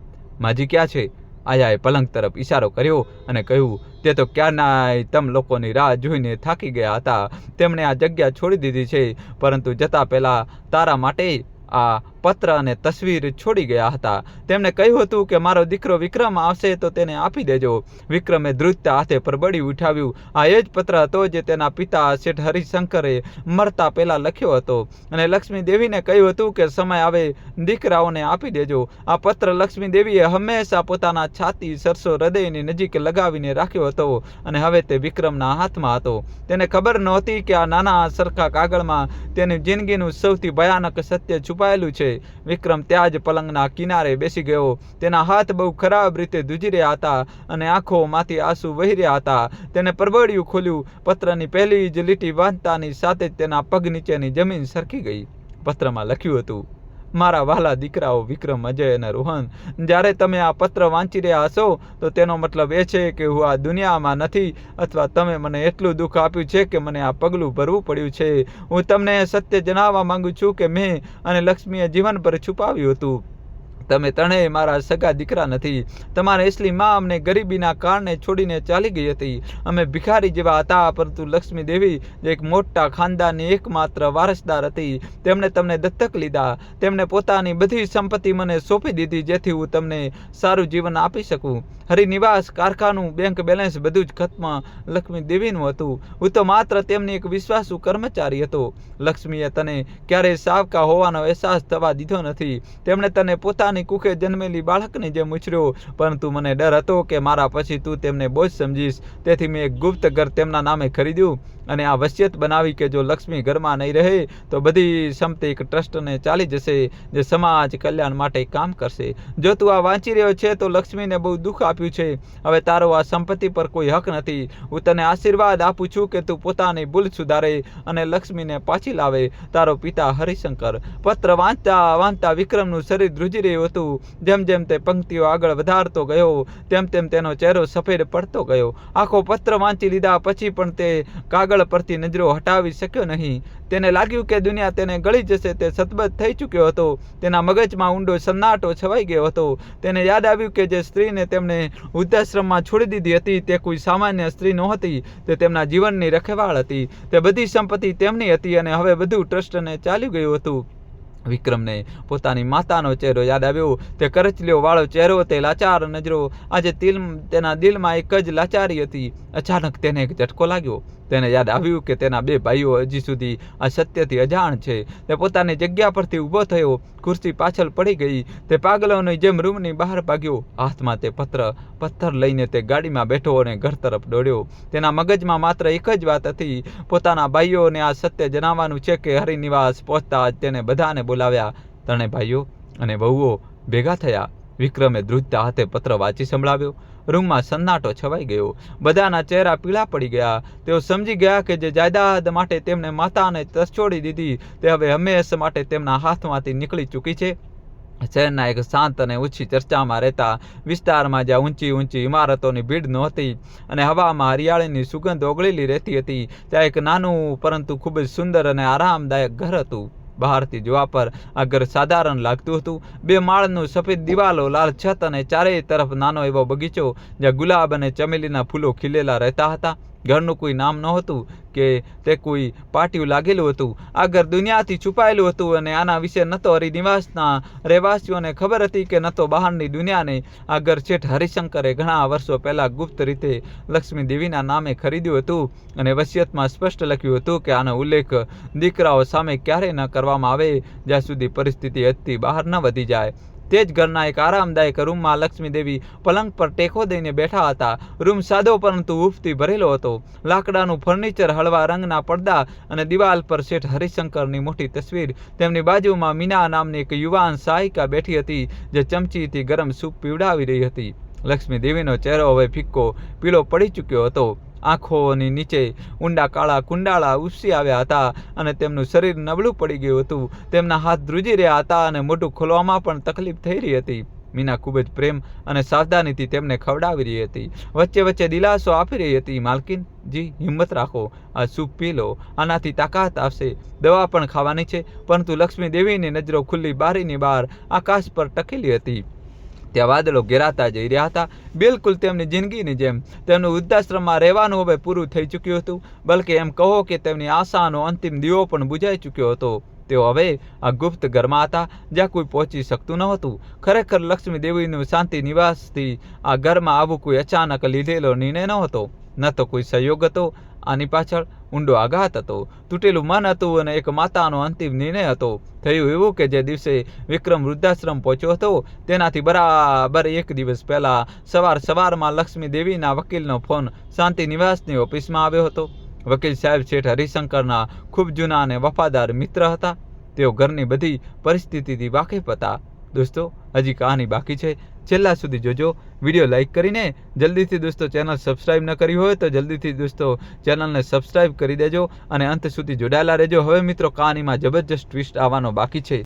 માજી ક્યાં છે? આયાએ પલંગ તરફ ઈશારો કર્યો અને કહ્યું, તે તો ક્યારના તમ લોકોની રાહ જોઈને થાકી ગયા હતા. તેમણે આ જગ્યા છોડી દીધી છે, પરંતુ જતા પહેલાં તારા માટે આ પત્ર અને તસવીર છોડી ગયા હતા. તેમણે કહ્યું હતું કે મારો દીકરો વિક્રમ આવશે તો તેને આપી દેજો. વિક્રમે ધ્રુજતા હાથે પરબડી ઉઠાવ્યું. આ એ જ પત્ર હતો જે તેના પિતા શેઠ હરિશંકરે મરતા પહેલા લખ્યો હતો અને લક્ષ્મી દેવીને કહ્યું હતું કે સમય આવે દીકરાઓને આપી દેજો. આ પત્ર લક્ષ્મી દેવીએ હંમેશા પોતાના છાતી સરસો હૃદયની નજીક લગાવીને રાખ્યો હતો અને હવે તે વિક્રમના હાથમાં હતો. તેને ખબર નહોતી કે આ નાના સરખા કાગળમાં તેની જિંદગીનું સૌથી ભયાનક સત્ય છુપાયેલું છે. વિક્રમ ત્યાં જ પલંગના કિનારે બેસી ગયો. તેના હાથ બહુ ખરાબ રીતે ધ્રુજી રહ્યા હતા અને આંખોમાંથી આંસુ વહી રહ્યા હતા. તેને પરબડિયું ખોલ્યું. પત્રની પહેલી જ લીટી વાંચતાની સાથે જ તેના પગ નીચેની જમીન સરકી ગઈ. પત્રમાં લખ્યું હતું, મારા વહાલા દીકરાઓ વિક્રમ, અજય અને રોહન, જ્યારે તમે આ પત્ર વાંચી રહ્યા હશો તો તેનો મતલબ એ છે કે હું આ દુનિયામાં નથી અથવા તમે મને એટલું દુઃખ આપ્યું છે કે મને આ પગલું ભરવું પડ્યું છે. હું તમને સત્ય જણાવવા માંગુ છું કે મેં અને લક્ષ્મીએ જીવનભર છુપાવ્યું હતું. તમે ત્રણેય મારા સગા દીકરા નથી. તમારા એસલી માં અમને ગરીબીના કારણે છોડીને ચાલી ગઈ હતી. અમે ભિખારી જેવા હતા, પરંતુ લક્ષ્મી દેવી જે એક મોટા ખાનદાનની એકમાત્ર વારસદાર હતી, તેમણે તમને દત્તક લીધા. તેમણે પોતાની બધી સંપત્તિ મને સોંપી દીધી જેથી હું તમને સારું જીવન આપી શકું. હરિનિવાસ, કારખાનું, બેંક બેલેન્સ બધું જ ખત્મ લક્ષ્મી દેવીનું હતું. હું તો માત્ર તેમની એક વિશ્વાસુ કર્મચારી હતો. લક્ષ્મીએ તને ક્યારેય સાવકા હોવાનો અહેસાસ થવા દીધો નથી. તેમણે તને પોતાની કુખે જન્મેલી બાળકની જેમ ઉછર્યો, પરંતુ મને ડર હતો કે મારા પછી તું તેમને બોજ સમજીશ. તેથી મેં એક ગુપ્ત ઘર તેમના નામે ખરીદ્યું અને આ વસિયત બનાવી કે જો લક્ષ્મી ઘરમાં નહીં રહે તો બધી સંપત્તિ એક ટ્રસ્ટને ચાલી જશે જે સમાજ કલ્યાણ માટે કામ કરશે. જો તું આ વાંચી રહ્યો છે તો લક્ષ્મીને બહુ દુઃખ આપ્યું છે. હવે તારો આ સંપત્તિ પર કોઈ હક નથી. હું તને આશીર્વાદ આપું છું કે તું પોતાની ભૂલ સુધારે અને લક્ષ્મીને પાછી લાવે. તારો પિતા હરિશંકર. પત્ર વાંચતા વાંચતા વિક્રમનું શરીર ધ્રુજી રહ્યું હતું. જેમ જેમ તે પંક્તિઓ આગળ વધારતો ગયો તેમ તેમ તેનો ચહેરો સફેદ પડતો ગયો. આખો પત્ર વાંચી લીધા પછી પણ તે કાગળ પરથી નજરો હટાવી શક્યો નહીં. તેને લાગ્યું કે દુનિયા તેને ગળી જશે. તે સતબદ્ધ થઈ ચૂક્યો હતો. તેના મગજમાં ઊંડો સન્નાટો છવાઈ ગયો હતો. તેને યાદ આવ્યું કે જે સ્ત્રીને તેમણે વૃદ્ધાશ્રમમાં છોડી દીધી હતી તે કોઈ સામાન્ય સ્ત્રી નહોતી. તે તેમના જીવનની રખેવાળ હતી. તે બધી સંપત્તિ તેમની હતી અને હવે બધું ટ્રસ્ટને ચાલ્યું ગયું હતું. વિક્રમને પોતાની માતાનો ચહેરો યાદ આવ્યો. તે કરચલીઓ વાળો ચહેરો, તે લાચાર નજરો. આજે તેના દિલમાં એક જ લાચારી હતી. અચાનક તેને એક ઝટકો લાગ્યો. તેને યાદ આવ્યું કે તેના બે ભાઈઓ હજી સુધી આ સત્યથી અજાણ છે. તે પોતાની જગ્યા પરથી ઊભો થયો. ખુરશી પાછળ પડી ગઈ. તે પાગલોની જેમ રૂમની બહાર ભાગ્યો. હાથમાં તે પથ્થર લઈને તે ગાડીમાં બેઠો અને ઘર તરફ દોડ્યો. તેના મગજમાં માત્ર એક જ વાત હતી. પોતાના ભાઈઓને આ સત્ય જણાવવાનું છે કે હરિનિવાસ પહોંચતા જ તેને બધાને બોલાવ્યા. ત્રણે ભાઈઓ અને વહુઓ ભેગા થયા. વિક્રમે ધ્રુજતા હાથે પત્ર વાંચી સંભળાવ્યો. રૂમમાં સન્નાટો છવાઈ ગયો. બધાના ચહેરા પીળા પડી ગયા. તેઓ સમજી ગયા કે જે જાયદાદ માટે તેમને માતાને તરછોડી દીધી તે હવે હંમેશા માટે તેમના હાથમાંથી નીકળી ચૂકી છે. શહેરના એક શાંત અને ઓછી ચર્ચામાં રહેતા વિસ્તારમાં જ્યાં ઊંચી ઊંચી ઇમારતોની ભીડ નહોતી અને હવામાં હરિયાળીની સુગંધ ઓગળેલી રહેતી હતી, ત્યાં એક નાનું પરંતુ ખૂબ જ સુંદર અને આરામદાયક ઘર હતું. બહારથી જોવા પર આ ઘર સાધારણ લાગતું હતું. 2 માળનું સફેદ દિવાલો, લાલ છત અને ચારેય તરફ નાનો એવો બગીચો જ્યાં ગુલાબ અને ચમેલીના ફૂલો ખીલેલા રહેતા હતા. ઘરનું કોઈ નામ નહોતું કે તે કોઈ પાટિયું લાગેલું હતું. આ ઘર દુનિયાથી છુપાયેલું હતું અને આના વિશે ન તો હરિનિવાસના રહેવાસીઓને ખબર હતી કે ન તો બહારની દુનિયાને. આ ઘર શેઠ હરિશંકરે ઘણા વર્ષો પહેલાં ગુપ્ત રીતે લક્ષ્મી દેવીના નામે ખરીદ્યું હતું અને વસિયતમાં સ્પષ્ટ લખ્યું હતું કે આનો ઉલ્લેખ દીકરાઓ સામે ક્યારેય ન કરવામાં આવે જ્યાં સુધી પરિસ્થિતિ હદથી બહાર ન વધી જાય. તે જ ઘરના એક આરામદાયક રૂમમાં લક્ષ્મી દેવી પલંગ પર ટેકો દઈને બેઠા હતા. રૂમ સાદો પરંતુ હૂંફથી ભરેલો હતો. લાકડાનું ફર્નિચર, હળવા રંગના પડદા અને દિવાલ પર શેઠ હરિશંકરની મોટી તસવીર. તેમની બાજુમાં મીના નામની એક યુવાન સહાયિકા બેઠી હતી જે ચમચીથી ગરમ સૂપ પીવડાવી રહી હતી. લક્ષ્મી દેવીનો ચહેરો હવે ફિક્કો પીળો પડી ચૂક્યો હતો. આંખોની નીચે ઊંડા કાળા કુંડાળા ઉપસી આવ્યા હતા અને તેમનું શરીર નબળું પડી ગયું હતું. તેમના હાથ ધ્રુજી રહ્યા હતા અને મોઢું ખોલવામાં પણ તકલીફ થઈ રહી હતી. મીના ખૂબ જ પ્રેમ અને સાવધાનીથી તેમને ખવડાવી રહી હતી. વચ્ચે વચ્ચે દિલાસો આપી રહી હતી. માલકીન જી, હિંમત રાખો, આ સૂપ પી લો, આનાથી તાકાત આવશે. દવા પણ ખાવાની છે. પરંતુ લક્ષ્મી દેવીની નજરો ખુલ્લી બારીની બહાર આકાશ પર ટકેલી હતી. ત્યાં વાદળો ઘેરાતા જઈ રહ્યા હતા, બિલકુલ તેમની જિંદગીની જેમ. તેમનું વૃદ્ધાશ્રમમાં રહેવાનું હવે પૂરું થઈ ચૂક્યું હતું. બલકે એમ કહો કે તેમની આશાનો અંતિમ દીવો પણ બુઝાઈ ચૂક્યો હતો. તેઓ હવે આ ગુપ્ત ઘરમાં હતા જ્યાં કોઈ પહોંચી શકતું ન હતું. ખરેખર લક્ષ્મી દેવીનું શાંતિ નિવાસથી આ ઘરમાં આવું કોઈ અચાનક લીધેલો નિર્ણય ન હતો. ન તો કોઈ સહયોગ હતો, આની પાછળ ઊંડો આઘાત હતો, તૂટેલું મન હતું અને એક માતાનો અંતિમ નિર્ણય હતો. થયું એવું કે જે દિવસે વિક્રમ વૃદ્ધાશ્રમ પહોંચ્યો હતો તેનાથી બરાબર 1 દિવસ પહેલા સવારમાં લક્ષ્મી દેવીના વકીલનો ફોન શાંતિ નિવાસની ઓફિસમાં આવ્યો હતો. વકીલ સાહેબ શેઠ હરિશંકરના ખૂબ જૂના અને વફાદાર મિત્ર હતા. તેઓ ઘરની બધી પરિસ્થિતિથી વાકેફ હતા. દોસ્તો, હજી કહાની બાકી છે, છેલ્લા સુધી જોજો. વિડીયો લાઇક કરીને જલ્દીથી દોસ્તો ચેનલ સબસ્ક્રાઇબ ન કરી હોય તો જલ્દીથી દોસ્તો ચેનલને સબસ્ક્રાઇબ કરી દેજો અને અંત સુધી જોડાયેલા રહેજો. હવે મિત્રો કહાનીમાં જબરજસ્ત ટ્વિસ્ટ આવવાનો બાકી છે.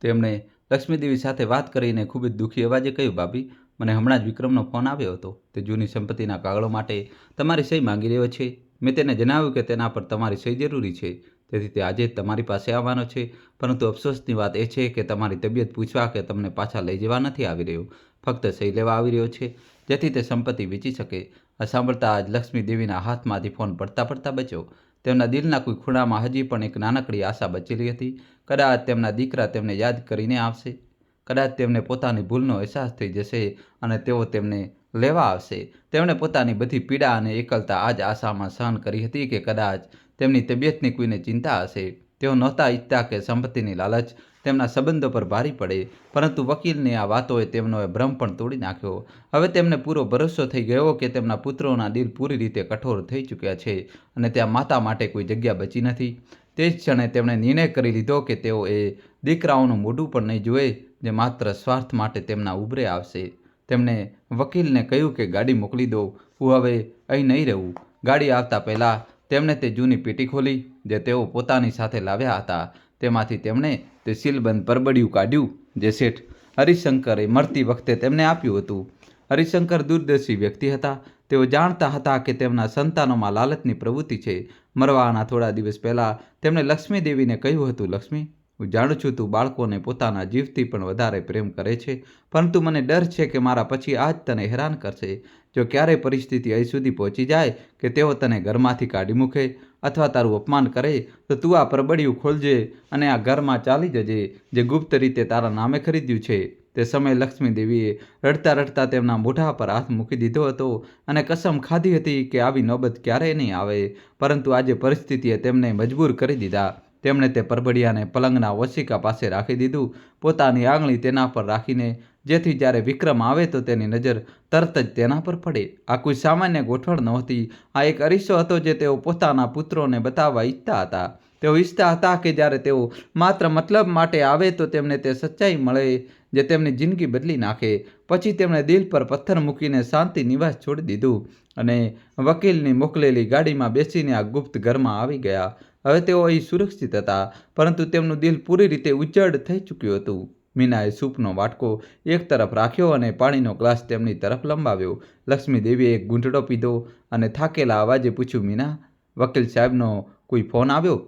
તેમણે લક્ષ્મીદેવી સાથે વાત કરીને ખૂબ જ દુઃખી અવાજે કહ્યું, ભાભી, મને હમણાં જ વિક્રમનો ફોન આવ્યો હતો. તે જૂની સંપત્તિના કાગળો માટે તમારી સહી માંગી રહ્યો છે. મેં તેને જણાવ્યું કે તેના પર તમારી સહી જરૂરી છે, તેથી તે આજે જ તમારી પાસે આવવાનો છે. પરંતુ અફસોસની વાત એ છે કે તમારી તબિયત પૂછવા કે તમને પાછા લઈ જવા નથી આવી રહ્યો, ફક્ત સહી લેવા આવી રહ્યો છે, જેથી તે સંપત્તિ વેચી શકે. આ સાંભળતા જ લક્ષ્મી દેવીના હાથમાંથી ફોન પડતા બચ્યો. તેમના દિલના કોઈ ખૂણામાં હજી પણ એક નાનકડી આશા બચેલી હતી. કદાચ તેમના દીકરા તેમને યાદ કરીને આવશે, કદાચ તેમને પોતાની ભૂલનો અહેસાસ થઈ જશે અને તેઓ તેમને લેવા આવશે. તેમણે પોતાની બધી પીડા અને એકલતા આ જ આશામાં સહન કરી હતી કે કદાચ તેમની તબિયતની કોઈને ચિંતા હશે. તેઓ નહોતા ઈચ્છતા કે સંપત્તિની લાલચ તેમના સંબંધો પર ભારી પડે, પરંતુ વકીલની આ વાતોએ તેમનો ભ્રમ પણ તોડી નાખ્યો. હવે તેમને પૂરો ભરોસો થઈ ગયો કે તેમના પુત્રોના દિલ પૂરી રીતે કઠોર થઈ ચૂક્યા છે અને ત્યાં માતા માટે કોઈ જગ્યા બચી નથી. તે જ ક્ષણે તેમણે નિર્ણય કરી લીધો કે તેઓ એ દીકરાઓનું મોઢું પણ નહીં જુએ જે માત્ર સ્વાર્થ માટે તેમના ઉભરે આવશે. તેમણે વકીલને કહ્યું કે ગાડી મોકલી દો, હું હવે અહીં નહીં રહું. ગાડી આવતા પહેલાં તેમણે તે જૂની પેટી ખોલી જે તેઓ પોતાની સાથે લાવ્યા હતા. તેમાંથી તેમણે તે સીલબંધ પરબડિયું કાઢ્યું જે શેઠ હરિશંકરે મરતી વખતે તેમને આપ્યું હતું. હરિશંકર દૂરદર્શી વ્યક્તિ હતા. તેઓ જાણતા હતા કે તેમના સંતાનોમાં લાલચની પ્રવૃત્તિ છે. મરવાના થોડા દિવસ પહેલાં તેમણે લક્ષ્મી દેવીને કહ્યું હતું, લક્ષ્મી, હું જાણું છું તું બાળકોને પોતાના જીવથી પણ વધારે પ્રેમ કરે છે, પરંતુ મને ડર છે કે મારા પછી આ જ તને હેરાન કરશે. જો ક્યારેય પરિસ્થિતિ અહીં સુધી પહોંચી જાય કે તેઓ તને ઘરમાંથી કાઢી મૂકે અથવા તારું અપમાન કરે તો તું આ પરબડિયું ખોલજે અને આ ઘરમાં ચાલી જજે જે ગુપ્ત રીતે તારા નામે ખરીદ્યું છે. તે સમયે લક્ષ્મી દેવીએ રડતા રડતા તેમના મોઢા પર હાથ મૂકી દીધો હતો અને કસમ ખાધી હતી કે આવી નોબત ક્યારેય નહીં આવે. પરંતુ આજે પરિસ્થિતિએ તેમને મજબૂર કરી દીધા. તેમણે તે પરબડિયાને પલંગના ઓશિકા પાસે રાખી દીધું, પોતાની આંગળી તેના પર રાખીને, જેથી જ્યારે વિક્રમ આવે તો તેની નજર તરત જ તેના પર પડે. આ કોઈ સામાન્ય ગોઠવણ નહોતી. આ એક અરીસો હતો જે તેઓ પોતાના પુત્રોને બતાવવા ઈચ્છતા હતા. તેઓ ઈચ્છતા હતા કે જ્યારે તેઓ માત્ર મતલબ માટે આવે તો તેમને તે સચ્ચાઈ મળે જે તેમની જિંદગી બદલી નાખે. પછી તેમણે દિલ પર પથ્થર મૂકીને શાંતિ નિવાસ છોડી દીધું અને વકીલની મોકલેલી ગાડીમાં બેસીને આ ગુપ્ત ઘરમાં આવી ગયા. હવે તેઓ અહીં સુરક્ષિત હતા, પરંતુ તેમનું દિલ પૂરી રીતે ઉજ્જડ થઈ ચૂક્યું હતું. મીનાએ સૂપનો વાટકો એક તરફ રાખ્યો અને પાણીનો ગ્લાસ તેમની તરફ લંબાવ્યો. લક્ષ્મી દેવીએ એક ઘૂંટડો પીધો અને થાકેલા અવાજે પૂછ્યું, મીના, વકીલ સાહેબનો કોઈ ફોન આવ્યો?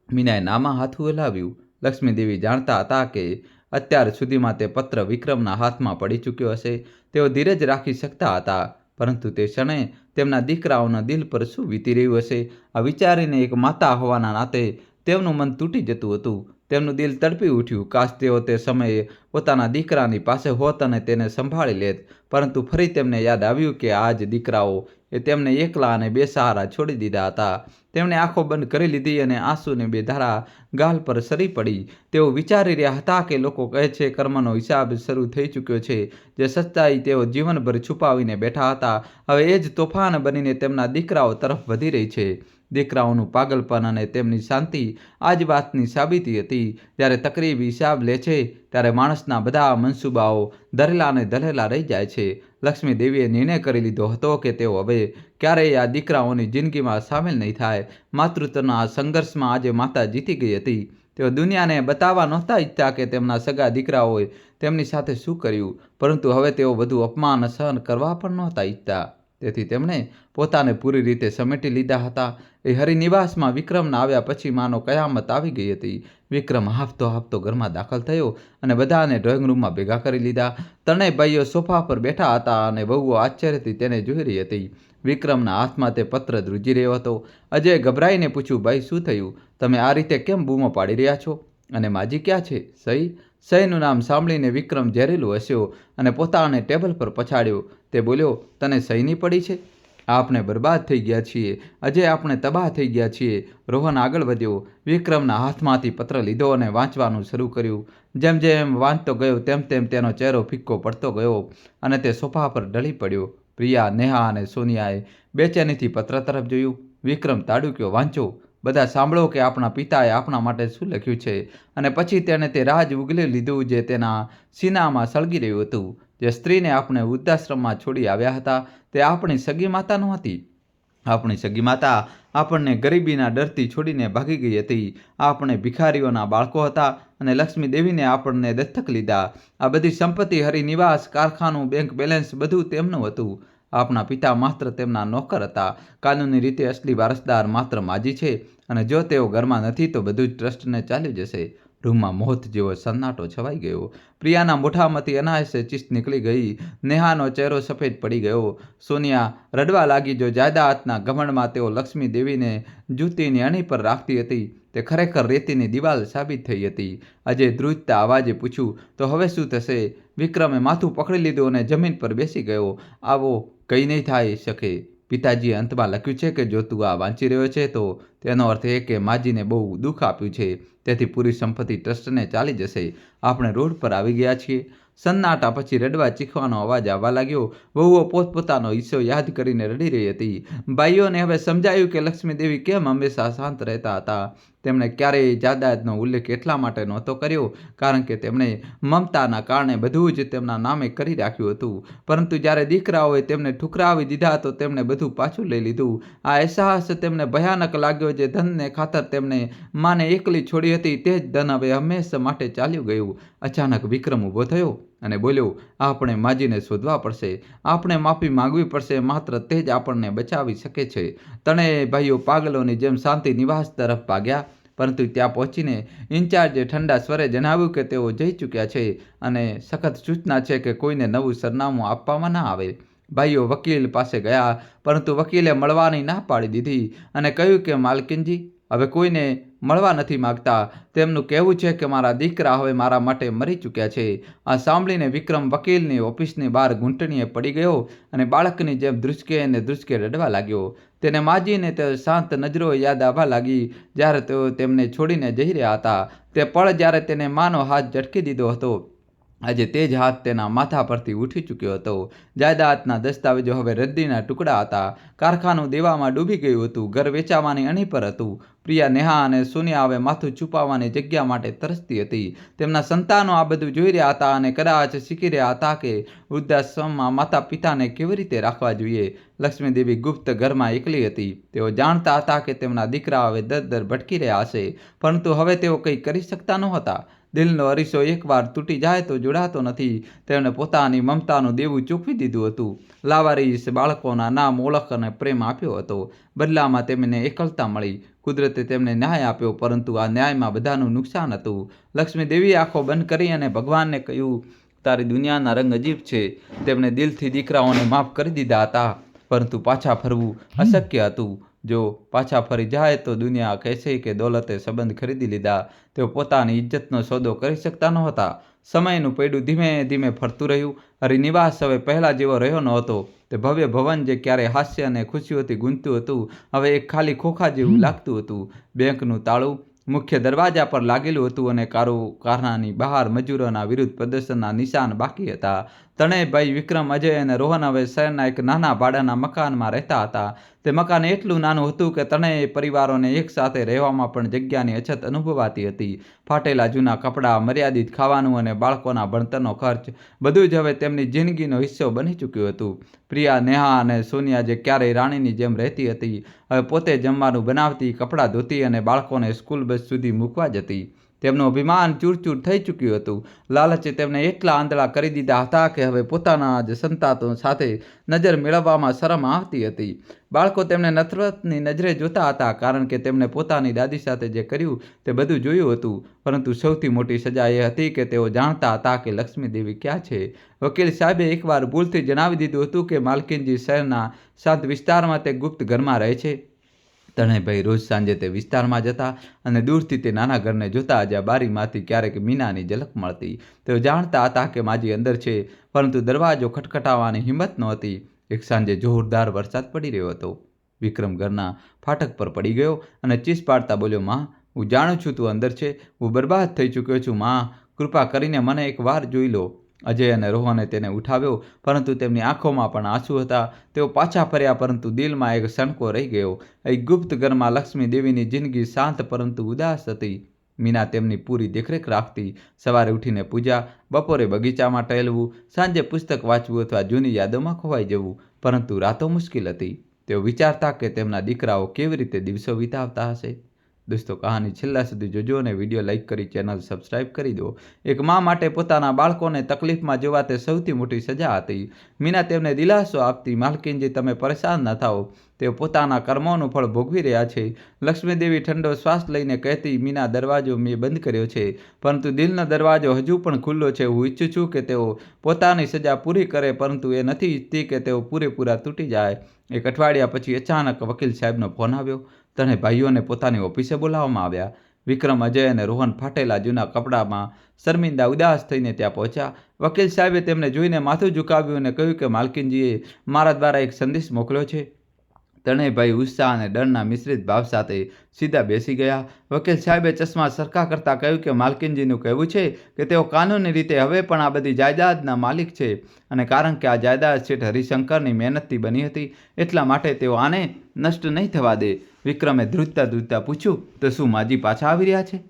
મીનાએ નામાં હાથું હલાવ્યું. લક્ષ્મી દેવી જાણતા હતા કે અત્યાર સુધીમાં તે પત્ર વિક્રમના હાથમાં પડી ચૂક્યો હશે. તેઓ ધીરજ રાખી શકતા હતા, પરંતુ તે ક્ષણે તેમના દીકરાઓના દિલ પર શું વીતી રહ્યું હશે આ વિચારીને એક માતા હોવાના નાતે તેમનું મન તૂટી જતું હતું. તેમનું દિલ તડપી ઉઠ્યું. કાશ તેઓ તે સમયે પોતાના દીકરાની પાસે હોત અને તેને સંભાળી લેત. પરંતુ ફરી તેમને યાદ આવ્યું કે આ જ દીકરાઓ એ તેમને એકલા અને બેસહારા છોડી દીધા હતા. તેમણે આંખો બંધ કરી લીધી અને આંસુની બે ધારા ગાલ પર સરી પડી. તેઓ વિચારી રહ્યા હતા કે લોકો કહે છે કર્મનો હિસાબ શરૂ થઈ ચૂક્યો છે. જે સચ્ચાઈ તેઓ જીવનભર છુપાવીને બેઠા હતા હવે એ જ તોફાન બનીને તેમના દીકરાઓ તરફ વધી રહી છે. દીકરાઓનું પાગલપન અને તેમની શાંતિ આ જ વાતની સાબિતી હતી. જ્યારે તકરીબ હિસાબ લે છે ત્યારે માણસના બધા મનસૂબાઓ ધરેલા અને ધરેલા રહી જાય છે. લક્ષ્મી દેવીએ નિર્ણય કરી લીધો હતો કે તેઓ હવે ક્યારેય આ દીકરાઓની જિંદગીમાં સામેલ નહીં થાય. માતૃત્વના આ સંઘર્ષમાં આજે માતા જીતી ગઈ હતી. તેઓ દુનિયાને બતાવવા નહોતા ઈચ્છતા કે તેમના સગા દીકરાઓએ તેમની સાથે શું કર્યું, પરંતુ હવે તેઓ વધુ અપમાન સહન કરવા પણ નહોતા ઈચ્છતા. તેથી તેમણે પોતાને પૂરી રીતે સમેટી લીધા હતા. એ હરિનિવાસમાં વિક્રમના આવ્યા પછી માનો કયામત આવી ગઈ હતી. વિક્રમ હાંફતો ઘરમાં દાખલ થયો અને બધાને ડ્રોઈંગ રૂમમાં ભેગા કરી લીધા. ત્રણેય ભાઈઓ સોફા પર બેઠા હતા અને વહુઓ આશ્ચર્યથી તેને જોઈ રહી હતી. વિક્રમના હાથમાં તે પત્ર ધ્રુજી રહ્યો હતો. અજયે ગભરાઈને પૂછ્યું, ભાઈ, શું થયું? તમે આ રીતે કેમ બૂમો પાડી રહ્યા છો? અને માજી ક્યાં છે? સહી? સહીનું નામ સાંભળીને વિક્રમ ઝેરેલું હસ્યો અને પોતાને ટેબલ પર પછાડ્યો. તે બોલ્યો, તને સહીની પડી છે? આપણે બરબાદ થઈ ગયા છીએ. અજય, આપણે તબાહ થઈ ગયા છીએ. રોહન આગળ વધ્યો. વિક્રમના હાથમાંથી પત્ર લીધો અને વાંચવાનું શરૂ કર્યું. જેમ જેમ વાંચતો ગયો તેમ તેમ તેનો ચહેરો ફિક્કો પડતો ગયો અને તે સોફા પર ઢળી પડ્યો. પ્રિયા, નેહા અને સોનિયાએ બેચેનીથી પત્ર તરફ જોયું. વિક્રમ તાડુક્યો, વાંચો. બધા સાંભળો કે આપણા પિતાએ આપણા માટે શું લખ્યું છે. અને પછી તેણે તે રાજ ઉગલી લીધું જે તેના સીનામાં સળગી રહ્યું હતું. જે સ્ત્રીને આપણે વૃદ્ધાશ્રમમાં છોડી આવ્યા હતા તે આપણી સગી માતા નહોતી. આપણી સગી માતા આપણને ગરીબીના ડરથી છોડીને ભાગી ગઈ હતી. આપણે ભિખારીઓના બાળકો હતા અને લક્ષ્મી દેવીને આપણને દત્તક લીધા. આ બધી સંપત્તિ, હરિનિવાસ, કારખાનું, બેંક બેલેન્સ બધું તેમનું હતું. આપણા પિતા માત્ર તેમના નોકર હતા. કાનૂની રીતે અસલી વારસદાર માત્ર માજી છે અને જો તેઓ ઘરમાં નથી તો બધું જ ટ્રસ્ટને ચાલ્યું જશે. રૂમમાં મોત જેવો સન્નાટો છવાઈ ગયો. પ્રિયાના મોઢામાંથી અનાયાસે ચીસ નીકળી ગઈ. નેહાનો ચહેરો સફેદ પડી ગયો. સોનિયા રડવા લાગી. જો જાયદાદના ઘમંડમાં તેઓ લક્ષ્મી દેવીને જૂતીની અણી પર રાખતી હતી તે ખરેખર રેતીની દિવાલ સાબિત થઈ હતી. અજય ધ્રુજતા અવાજે પૂછ્યું, તો હવે શું થશે? વિક્રમે માથું પકડી લીધું અને જમીન પર બેસી ગયો. આવો કંઈ નહીં થઈ શકે. પિતાજીએ અંતમાં લખ્યું છે કે જો તું આ વાંચી રહ્યો છે તો તેનો અર્થ એ કે માજીને બહુ દુઃખ આપ્યું છે. તેથી પૂરી સંપત્તિ ટ્રસ્ટને ચાલી જશે. આપણે રોડ પર આવી ગયા છીએ. સન્નાટા પછી રડવા ચીખવાનો અવાજ આવવા લાગ્યો. વહુઓ પોતપોતાનો હિસ્સો યાદ કરીને રડી રહી હતી. ભાઈઓને હવે સમજાયું કે લક્ષ્મી દેવી કેમ હંમેશા શાંત રહેતા હતા. તેમણે ક્યારેય જાયદાદનો ઉલ્લેખ એટલા માટે નહોતો કર્યો કારણ કે તેમણે મમતાના કારણે બધું જ તેમના નામે કરી રાખ્યું હતું. પરંતુ જ્યારે દીકરાઓએ તેમને ઠુકરાવી દીધા તો તેમણે બધું પાછું લઈ લીધું. આ અહેસાસ તેમને ભયાનક લાગ્યો. જે ધનને ખાતર તેમણે માને એકલી છોડી હતી તે જ ધન હવે હંમેશા માટે ચાલ્યું ગયું. અચાનક વિક્રમ ઊભો થયો અને બોલ્યો, આપણે માજીને શોધવા પડશે. આપણે માફી માંગવી પડશે. માત્ર તે જ આપણને બચાવી શકે છે. ત્રણેય ભાઈઓ પાગલોની જેમ શાંતિ નિવાસ તરફ ભાગ્યા. પરંતુ ત્યાં પહોંચીને ઇન્ચાર્જે ઠંડા સ્વરે જણાવ્યું કે તેઓ જઈ ચૂક્યા છે અને સખત સૂચના છે કે કોઈને નવું સરનામું આપવામાં ના આવે. ભાઈઓ વકીલ પાસે ગયા પરંતુ વકીલે મળવાની ના પાડી દીધી અને કહ્યું કે માલકીનજી હવે કોઈને મળવા નથી માગતા. તેમનું કહેવું છે કે મારા દીકરા હવે મારા માટે મરી ચૂક્યા છે. આ સાંભળીને વિક્રમ વકીલની ઓફિસની બહાર ઘૂંટણીએ પડી ગયો અને બાળકની જેમ ધ્રુજકે રડવા લાગ્યો. તેને માજીને તે શાંત નજરો યાદ આવવા લાગી જ્યારે તેઓ તેમને છોડીને જઈ રહ્યા હતા. તે પળ જ્યારે તેને માનો હાથ ઝટકી દીધો હતો. આજે તે જ હાથ તેના માથા પરથી ઉઠી ચૂક્યો હતો. જાયદાદના દસ્તાવેજો હવે રદ્દીના ટુકડા હતા. કારખાનું દેવામાં ડૂબી ગયું હતું. ઘર વેચાવાની અણી પર હતું. પ્રિયા, નેહા અને સોનિયા હવે માથું છુપાવવાની જગ્યા માટે તરસતી હતી. તેમના સંતાનો આ બધું જોઈ રહ્યા હતા અને કદાચ શીખી રહ્યા હતા કે વૃદ્ધાશ્રમમાં માતા પિતાને કેવી રીતે રાખવા જોઈએ. લક્ષ્મી દેવી ગુપ્ત ઘરમાં એકલી હતી. તેઓ જાણતા હતા કે તેમના દીકરા હવે દર દર ભટકી રહ્યા હશે પરંતુ હવે તેઓ કંઈ કરી શકતા નહોતા. દિલનો અરીસો એકવાર તૂટી જાય તો જોડાતો નથી. તેમણે પોતાની મમતાનું દેવું ચૂકવી દીધું હતું. લાવારીસ બાળકોના નામ, ઓળખ અને પ્રેમ આપ્યો હતો. બદલામાં તેમને એકલતા મળી. કુદરતે તેમને ન્યાય આપ્યો પરંતુ આ ન્યાયમાં બધાનું નુકસાન હતું. લક્ષ્મી દેવીએ આંખો બંધ કરી અને ભગવાનને કહ્યું, તારી દુનિયાના રંગ અજીબ છે. તેમણે દિલથી દીકરાઓને માફ કરી દીધા હતા પરંતુ પાછા ફરવું અશક્ય હતું. જો પાછા ફરી જાય તો દુનિયા કહેશે કે દોલતે સંબંધ ખરીદી લીધા. તેઓ પોતાની ઇજ્જતનો સોદો કરી શકતા નહોતા. સમયનું પૈડું ધીમે ધીમે ફરતું રહ્યું. હરિનિવાસ હવે પહેલાં જેવો રહ્યો નહોતો. તે ભવ્ય ભવન જે ક્યારે હાસ્ય અને ખુશીઓથી ગૂંજતું હતું હવે એક ખાલી ખોખા જેવું લાગતું હતું. બેંકનું તાળું મુખ્ય દરવાજા પર લાગેલું હતું અને કારખાનાની બહાર મજૂરોના વિરુદ્ધ પ્રદર્શનના નિશાન બાકી હતા. ત્રણેય ભાઈ વિક્રમ, અજય અને રોહન હવે શહેરના એક નાના ભાડાના મકાનમાં રહેતા હતા. તે મકાન એટલું નાનું હતું કે ત્રણેય પરિવારોને એકસાથે રહેવામાં પણ જગ્યાની અછત અનુભવાતી હતી. ફાટેલા જૂના કપડાં, મર્યાદિત ખાવાનું અને બાળકોના ભણતરનો ખર્ચ બધું જ હવે તેમની જિંદગીનો હિસ્સો બની ચૂક્યું હતું. પ્રિયા, નેહા અને સોનિયા જે ક્યારેય રાણીની જેમ રહેતી હતી હવે પોતે જમવાનું બનાવતી, કપડાં ધોતી અને બાળકોને સ્કૂલ બસ સુધી મૂકવા જતી. તેમનું અભિમાન ચૂરચૂર થઈ ચૂક્યું હતું. લાલચે તેમને એટલા આંધળા કરી દીધા હતા કે હવે પોતાના જ સંતાનો સાથે નજર મેળવવામાં શરમ આવતી હતી. બાળકો તેમને નફરતની નજરે જોતા હતા કારણ કે તેમણે પોતાની દાદી સાથે જે કર્યું તે બધું જોયું હતું. પરંતુ સૌથી મોટી સજા એ હતી કે તેઓ જાણતા હતા કે લક્ષ્મી દેવી ક્યાં છે. વકીલ સાહેબે એકવાર ભૂલથી જણાવી દીધું હતું કે માલકીનજી શહેરના શાંત વિસ્તારમાં તે ગુપ્ત ઘરમાં રહે છે. તણેભાઈ રોજ સાંજે તે વિસ્તારમાં જતા અને દૂરથી તે નાના ઘરને જોતા જ્યાં બારીમાંથી ક્યારેક મીનાની ઝલક મળતી. તેઓ જાણતા હતા કે માજી અંદર છે, પરંતુ દરવાજો ખટખટાવવાની હિંમત નહોતી. એક સાંજે જોરદાર વરસાદ પડી રહ્યો હતો. વિક્રમ ઘરના ફાટક પર પડી ગયો અને ચીસ પાડતા બોલ્યો, માં, હું જાણું છું તું અંદર છે. હું બરબાદ થઈ ચૂક્યો છું. માં, કૃપા કરીને મને એક વાર જોઈ લો. અજય અને રોહને તેને ઉઠાવ્યો, પરંતુ તેમની આંખોમાં પણ આંસુ હતા. તેઓ પાછા ફર્યા, પરંતુ દિલમાં એક સણકો રહી ગયો. એક ગુપ્ત ઘરમાં લક્ષ્મી દેવીની જિંદગી શાંત પરંતુ ઉદાસ હતી. મીના તેમની પૂરી દેખરેખ રાખતી. સવારે ઉઠીને પૂજા, બપોરે બગીચામાં ટહેલવું, સાંજે પુસ્તક વાંચવું અથવા જૂની યાદોમાં ખોવાઈ જવું. પરંતુ રાતો મુશ્કેલ હતી. તેઓ વિચારતા કે તેમના દીકરાઓ કેવી રીતે દિવસો વિતાવતા હશે. દોસ્તો, કહાની છેલ્લા સુધી જોજો અને વિડીયો લાઇક કરી ચેનલ સબસ્ક્રાઇબ કરી દો. એક મા માટે પોતાના બાળકોને તકલીફમાં જોવા તે સૌથી મોટી સજા હતી. મીના તેમને દિલાસો આપતી, માલકીનજી, તમે પરેશાન ન થાઓ. તેઓ પોતાના કર્મોનું ફળ ભોગવી રહ્યા છે. લક્ષ્મીદેવી ઠંડો શ્વાસ લઈને કહેતી, મીના, દરવાજો મેં બંધ કર્યો છે, પરંતુ દિલનો દરવાજો હજુ પણ ખુલ્લો છે. હું ઈચ્છું છું કે તેઓ પોતાની સજા પૂરી કરે, પરંતુ એ નથી ઈચ્છતી કે તેઓ પૂરેપૂરા તૂટી જાય. એક અઠવાડિયા પછી અચાનક વકીલ સાહેબનો ફોન આવ્યો. ત્રણે ભાઈઓને પોતાની ઓફિસે બોલાવવામાં આવ્યા. વિક્રમ, અજય અને રોહન ફાટેલા જૂના કપડામાં શર્મિંદા ઉદાસ થઈને ત્યાં પહોંચ્યા. વકીલ સાહેબે તેમને જોઈને માથું ઝુકાવ્યું અને કહ્યું કે માલકીનજીએ મારા દ્વારા એક સંદેશ મોકલ્યો છે. ત્રણેય ભાઈ ઉત્સાહ અને ડરના મિશ્રિત ભાવ સાથે સીધા બેસી ગયા. વકીલ સાહેબે ચશ્મા સરખા કરતા કહ્યું કે માલકીનજીનું કહેવું છે કે તેઓ કાનૂની રીતે હવે પણ આ બધી જાયદાદના માલિક છે, અને કારણ કે આ જાયદાદ શેઠ હરિશંકરની મહેનતથી બની હતી, એટલા માટે તેઓ આને નષ્ટ નહીં થવા દે. વિક્રમે ધ્રુજતા પૂછ્યું, તો શું માજી પાછા આવી રહ્યા છે?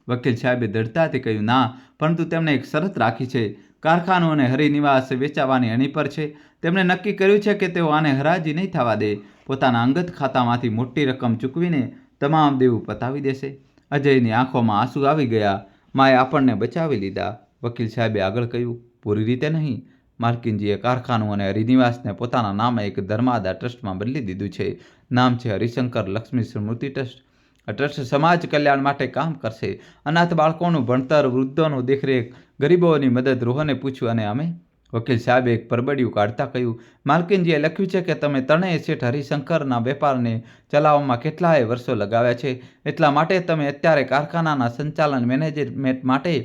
વકીલ સાહેબે દૃઢતાથી કહ્યું, ના, પરંતુ તેમણે એક શરત રાખી છે. કારખાનું અને હરિનિવાસ વેચાવાની અણી પર છે. તેમણે નક્કી કર્યું છે કે તેઓ આને હરાજી નહીં થવા દે. પોતાના અંગત ખાતામાંથી મોટી રકમ ચૂકવીને તમામ દેવું પતાવી દેશે. અજયની આંખોમાં આંસુ આવી ગયા. માએ આપણને બચાવી લીધા. વકીલ સાહેબે આગળ કહ્યું, પૂરી રીતે નહીં. માલકીનજીએ કારખાનું અને હરિનિવાસને પોતાના નામે એક ધર્માદા ટ્રસ્ટમાં બદલી દીધું છે. નામ છે હરિશંકર લક્ષ્મી સ્મૃતિ ટ્રસ્ટ. આ ટ્રસ્ટ સમાજ કલ્યાણ માટે કામ કરશે. અનાથ બાળકોનું ભણતર, વૃદ્ધોનું દેખરેખ, ગરીબોની મદદ. રોહને પૂછ્યું, અને અમે? વકીલ સાહેબે એક પરબડિયું કાઢતા કહ્યું, માલકીનજીએ લખ્યું છે કે તમે ત્રણેય શેઠ હરિશંકરના વેપારને ચલાવવામાં કેટલાય વર્ષો લગાવ્યા છે. એટલા માટે તમે અત્યારે કારખાનાના સંચાલન મેનેજમેન્ટ માટે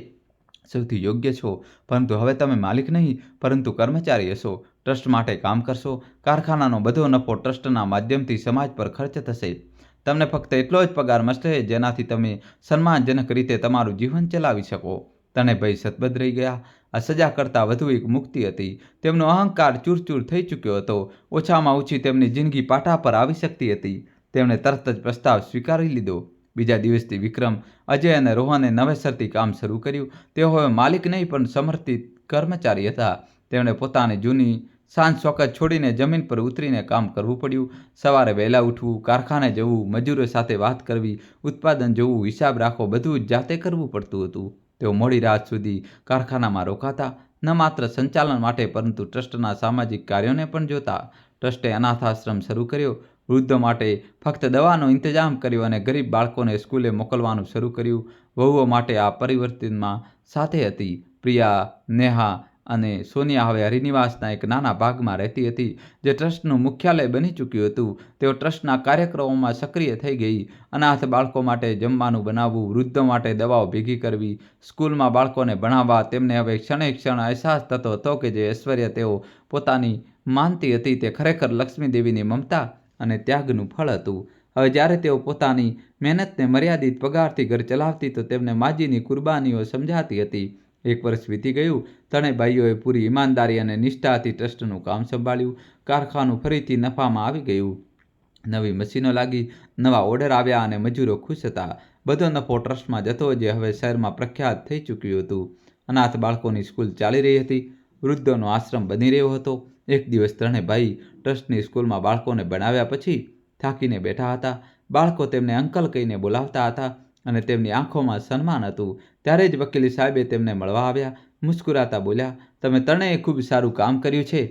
સૌથી યોગ્ય છો. પરંતુ હવે તમે માલિક નહીં, પરંતુ કર્મચારી હશો. ટ્રસ્ટ માટે કામ કરશો. કારખાનાનો બધો નફો ટ્રસ્ટના માધ્યમથી સમાજ પર ખર્ચ થશે. તમને ફક્ત એટલો જ પગાર મળશે જેનાથી તમે સન્માનજનક રીતે તમારું જીવન ચલાવી શકો. ત્રણેય સતબદ્ધ રહી ગયા. આ સજા કરતાં વધુ એક મુક્તિ હતી. તેમનો અહંકાર ચૂરચૂર થઈ ચૂક્યો હતો. ઓછામાં ઓછી તેમની જિંદગી પાટા પર આવી શકતી હતી. તેમણે તરત જ પ્રસ્તાવ સ્વીકારી લીધો. બીજા દિવસથી વિક્રમ, અજય અને રોહને નવેસરથી કામ શરૂ કર્યું. તેઓ હવે માલિક નહીં પણ સમર્પિત કર્મચારી હતા. તેમણે પોતાની જૂની સાંજ શોકત છોડીને જમીન પર ઉતરીને કામ કરવું પડ્યું. સવારે વહેલા ઉઠવું, કારખાને જવું, મજૂરો સાથે વાત કરવી, ઉત્પાદન જોવું, હિસાબ રાખવો, બધું જ જાતે કરવું પડતું હતું. તેઓ મોડી રાત સુધી કારખાનામાં રોકાતા, ન માત્ર સંચાલન માટે પરંતુ ટ્રસ્ટના સામાજિક કાર્યોને પણ જોતા. ટ્રસ્ટે અનાથાશ્રમ શરૂ કર્યો, વૃદ્ધો માટે ફક્ત દવાનો ઇંતજામ કર્યો અને ગરીબ બાળકોને સ્કૂલે મોકલવાનું શરૂ કર્યું. વહુઓ માટે આ પરિવર્તનમાં સાથે હતી. પ્રિયા, નેહા અને સોનિયા હવે હરિનિવાસના એક નાના ભાગમાં રહેતી હતી, જે ટ્રસ્ટનું મુખ્યાલય બની ચૂક્યું હતું. તેઓ ટ્રસ્ટના કાર્યક્રમોમાં સક્રિય થઈ ગઈ. અનાથ બાળકો માટે જમવાનું બનાવવું, વૃદ્ધો માટે દવાઓ ભેગી કરવી, સ્કૂલમાં બાળકોને ભણાવવા. તેમને હવે ક્ષણે ક્ષણ અહેસાસ થતો હતો કે જે ઐશ્વર્ય તેઓ પોતાની માનતી હતી તે ખરેખર લક્ષ્મીદેવીની મમતા અને ત્યાગનું ફળ હતું. હવે જ્યારે તેઓ પોતાની મહેનતને મર્યાદિત પગારથી ઘર ચલાવતી તો તેમને માજીની કુરબાનીઓ સમજાતી હતી. 1 વર્ષ વીતી ગયું. ત્રણેય ભાઈઓએ પૂરી ઈમાનદારી અને નિષ્ઠાથી ટ્રસ્ટનું કામ સંભાળ્યું. કારખાનું ફરીથી નફામાં આવી ગયું. નવી મશીનો લાગી, નવા ઓર્ડર આવ્યા અને મજૂરો ખુશ હતા. બધો નફો ટ્રસ્ટમાં જતો જે હવે શહેરમાં પ્રખ્યાત થઈ ચૂક્યું હતું. અનાથ બાળકોની સ્કૂલ ચાલી રહી હતી. વૃદ્ધોનો આશ્રમ બની રહ્યો હતો. એક દિવસ ત્રણેય ભાઈ ટ્રસ્ટની સ્કૂલમાં બાળકોને ભણાવ્યા પછી થાકીને બેઠા હતા. બાળકો તેમને અંકલ કહીને બોલાવતા હતા અને તેમની આંખોમાં સન્માન હતું. ત્યારે જ વકીલ સાહેબે તેમને મળવા આવ્યા. મુસ્કુરાતા બોલ્યા, તમે ત્રણેય ખૂબ સારું કામ કર્યું છે.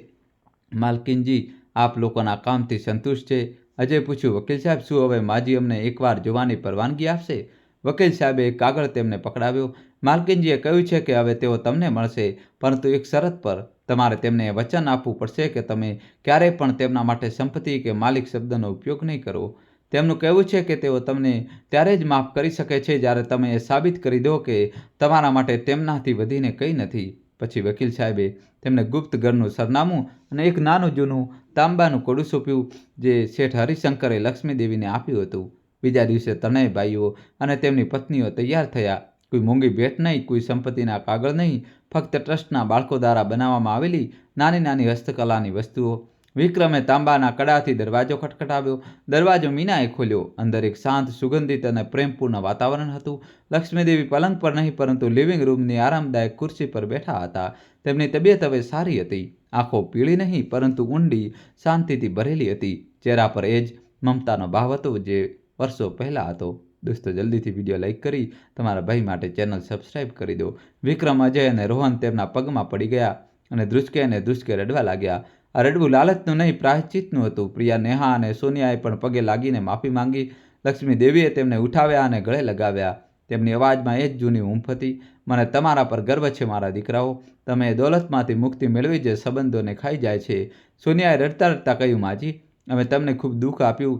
માલકીનજી, આપ લોકોના કામથી સંતુષ્ટ છે? અજય પૂછ્યું, વકીલ સાહેબ, શું હવે માજી અમને એકવાર જોવાની પરવાનગી આપશે? વકીલ સાહેબે એક કાગળ તેમને પકડાવ્યો. માલકીનજીએ કહ્યું છે કે હવે તેઓ તમને મળશે, પરંતુ એક શરત પર. તમારે તેમને વચન આપવું પડશે કે તમે ક્યારેય પણ તેમના માટે સંપત્તિ કે માલિક શબ્દનો ઉપયોગ નહીં કરો. તેમનું કહેવું છે કે તેઓ તમને ત્યારે જ માફ કરી શકે છે જ્યારે તમે એ સાબિત કરી દો કે તમારા માટે તેમનાથી વધીને કંઈ નથી. પછી વકીલ સાહેબે તેમને ગુપ્ત ઘરનું સરનામું અને એક નાનું જૂનું તાંબાનું કોડું સોંપ્યું જે શેઠ હરિશંકરે લક્ષ્મીદેવીને આપ્યું હતું. બીજા દિવસે ત્રણેય ભાઈઓ અને તેમની પત્નીઓ તૈયાર થયા. કોઈ મોંઘી ભેટ નહીં, કોઈ સંપત્તિના કાગળ નહીં, ફક્ત ટ્રસ્ટના બાળકો દ્વારા બનાવવામાં આવેલી નાની નાની હસ્તકલાની વસ્તુઓ. વિક્રમે તાંબાના કડાથી દરવાજો ખટખટાવ્યો. દરવાજો મીનાએ ખોલ્યો. અંદર એક શાંત, સુગંધિત અને પ્રેમપૂર્ણ વાતાવરણ હતું. લક્ષ્મીદેવી પલંગ પર નહીં પરંતુ લિવિંગ રૂમની આરામદાયક ખુરશી પર બેઠા હતા. તેમની તબિયત હવે સારી હતી. આંખો પીળી નહીં પરંતુ ઊંડી શાંતિથી ભરેલી હતી. ચહેરા પર એ જ મમતાનો ભાવ હતો જે વર્ષો પહેલાં હતો. દોસ્તો, જલ્દીથી વિડીયો લાઈક કરી તમારા ભાઈ માટે ચેનલ સબસ્ક્રાઈબ કરી દો. વિક્રમ, અજય અને રોહન તેમના પગમાં પડી ગયા અને ધ્રુસકે રડવા લાગ્યા. આ રડવું લાલચનું નહીં, પ્રાયશ્ચિતનું હતું. પ્રિયા, નેહા અને સોનિયાએ પણ પગે લાગીને માફી માંગી. લક્ષ્મી દેવીએ તેમને ઉઠાવ્યા અને ગળે લગાવ્યા. તેમની અવાજમાં એ જ જૂની ઊંફ હતી. મને તમારા પર ગર્વ છે મારા દીકરાઓ. તમે દોલતમાંથી મુક્તિ મેળવી જે સંબંધોને ખાઈ જાય છે. સોનિયાએ રડતા રડતા કહ્યું, માજી, અમે તમને ખૂબ દુઃખ આપ્યું.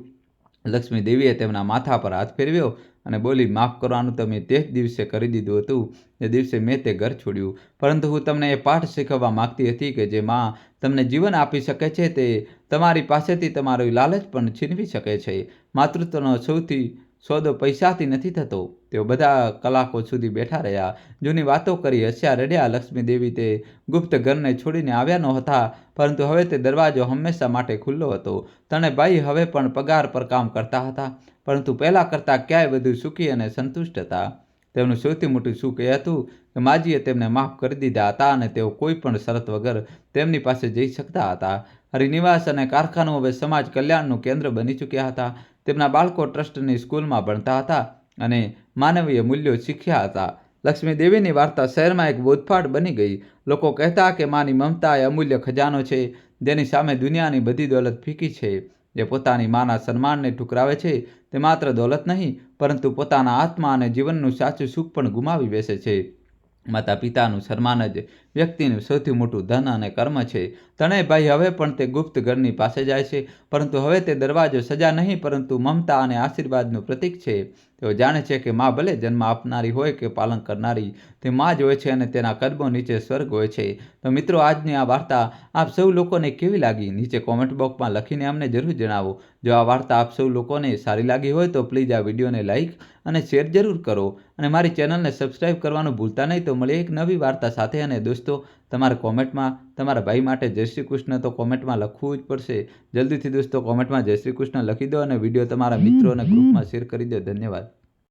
લક્ષ્મી દેવીએ તેમના માથા પર હાથ ફેરવ્યો અને બોલી, માફ કરવાનું તમે તે જ દિવસે કરી દીધું હતું જે દિવસે મેં તે ઘર છોડ્યું. પરંતુ હું તમને એ પાઠ શીખવવા માંગતી હતી કે જે માં તમને જીવન આપી શકે છે તે તમારી પાસેથી તમારું લાલચ પણ છીનવી શકે છે. માતૃત્વનો સૌથી સોદો પૈસાથી નથી થતો. તેઓ બધા કલાકો સુધી બેઠા રહ્યા, જૂની વાતો કરી, હસ્યા, રડ્યા. લક્ષ્મી દેવી તે ગુપ્ત ઘરને છોડીને આવ્યા નહોતા, પરંતુ હવે તે દરવાજો હંમેશા માટે ખુલ્લો હતો. ત્રણે ભાઈ હવે પણ પગાર પર કામ કરતા હતા, પરંતુ પહેલાં કરતાં ક્યાંય વધુ સુખી અને સંતુષ્ટ હતા. તેમનું સૌથી મોટું સુખ એ હતું કે માજીએ તેમને માફ કરી દીધા હતા અને તેઓ કોઈ પણ શરત વગર તેમની પાસે જઈ શકતા હતા. હરિનિવાસ અને કારખાનું હવે સમાજ કલ્યાણનું કેન્દ્ર બની ચૂક્યા હતા. તેમના બાળકો ટ્રસ્ટની સ્કૂલમાં ભણતા હતા અને માનવીય મૂલ્યો શીખ્યા હતા. લક્ષ્મી દેવીની વાર્તા શહેરમાં એક બોધપાઠ બની ગઈ. લોકો કહેતા કે માની મમતા એ અમૂલ્ય ખજાનો છે જેની સામે દુનિયાની બધી દોલત ફીકી છે. જે પોતાની માના સન્માનને ઠુકરાવે છે તે માત્ર દોલત નહીં પરંતુ પોતાના આત્મા અને જીવનનું સાચું સુખ પણ ગુમાવી બેસે છે. માતા પિતાનું સન્માન જ વ્યક્તિનું સૌથી મોટું ધન અને કર્મ છે. ત્રણેય ભાઈ હવે પણ તે ગુપ્ત ઘરની પાસે જાય છે, પરંતુ હવે તે દરવાજો સજા નહીં પરંતુ મમતા અને આશીર્વાદનું પ્રતીક છે. તેઓ જાણે છે કે માં ભલે જન્મ આપનારી હોય કે પાલન કરનારી, તે માં જ હોય છે અને તેના કદમો નીચે સ્વર્ગ હોય છે. તો મિત્રો, આજની આ વાર્તા આપ સૌ લોકોને કેવી લાગી નીચે કોમેન્ટ બોક્સમાં લખીને અમને જરૂર જણાવો. જો આ વાર્તા આપ સૌ લોકોને સારી લાગી હોય તો પ્લીઝ આ વિડીયોને લાઈક અને શેર જરૂર કરો અને મારી ચેનલને સબસ્ક્રાઈબ કરવાનું ભૂલતા નહીં. તો મળીએ એક નવી વાર્તા સાથે. અને દોસ્તો, તમારે કોમેન્ટમાં તમારા ભાઈ માટે જય શ્રી કૃષ્ણ તો કોમેન્ટમાં લખવું જ પડશે. જલ્દીથી દોસ્તો કોમેન્ટમાં જય શ્રી કૃષ્ણ લખી દો અને વિડીયો તમારા મિત્રો અને ગ્રુપમાં શેર કરી દો. ધન્યવાદ.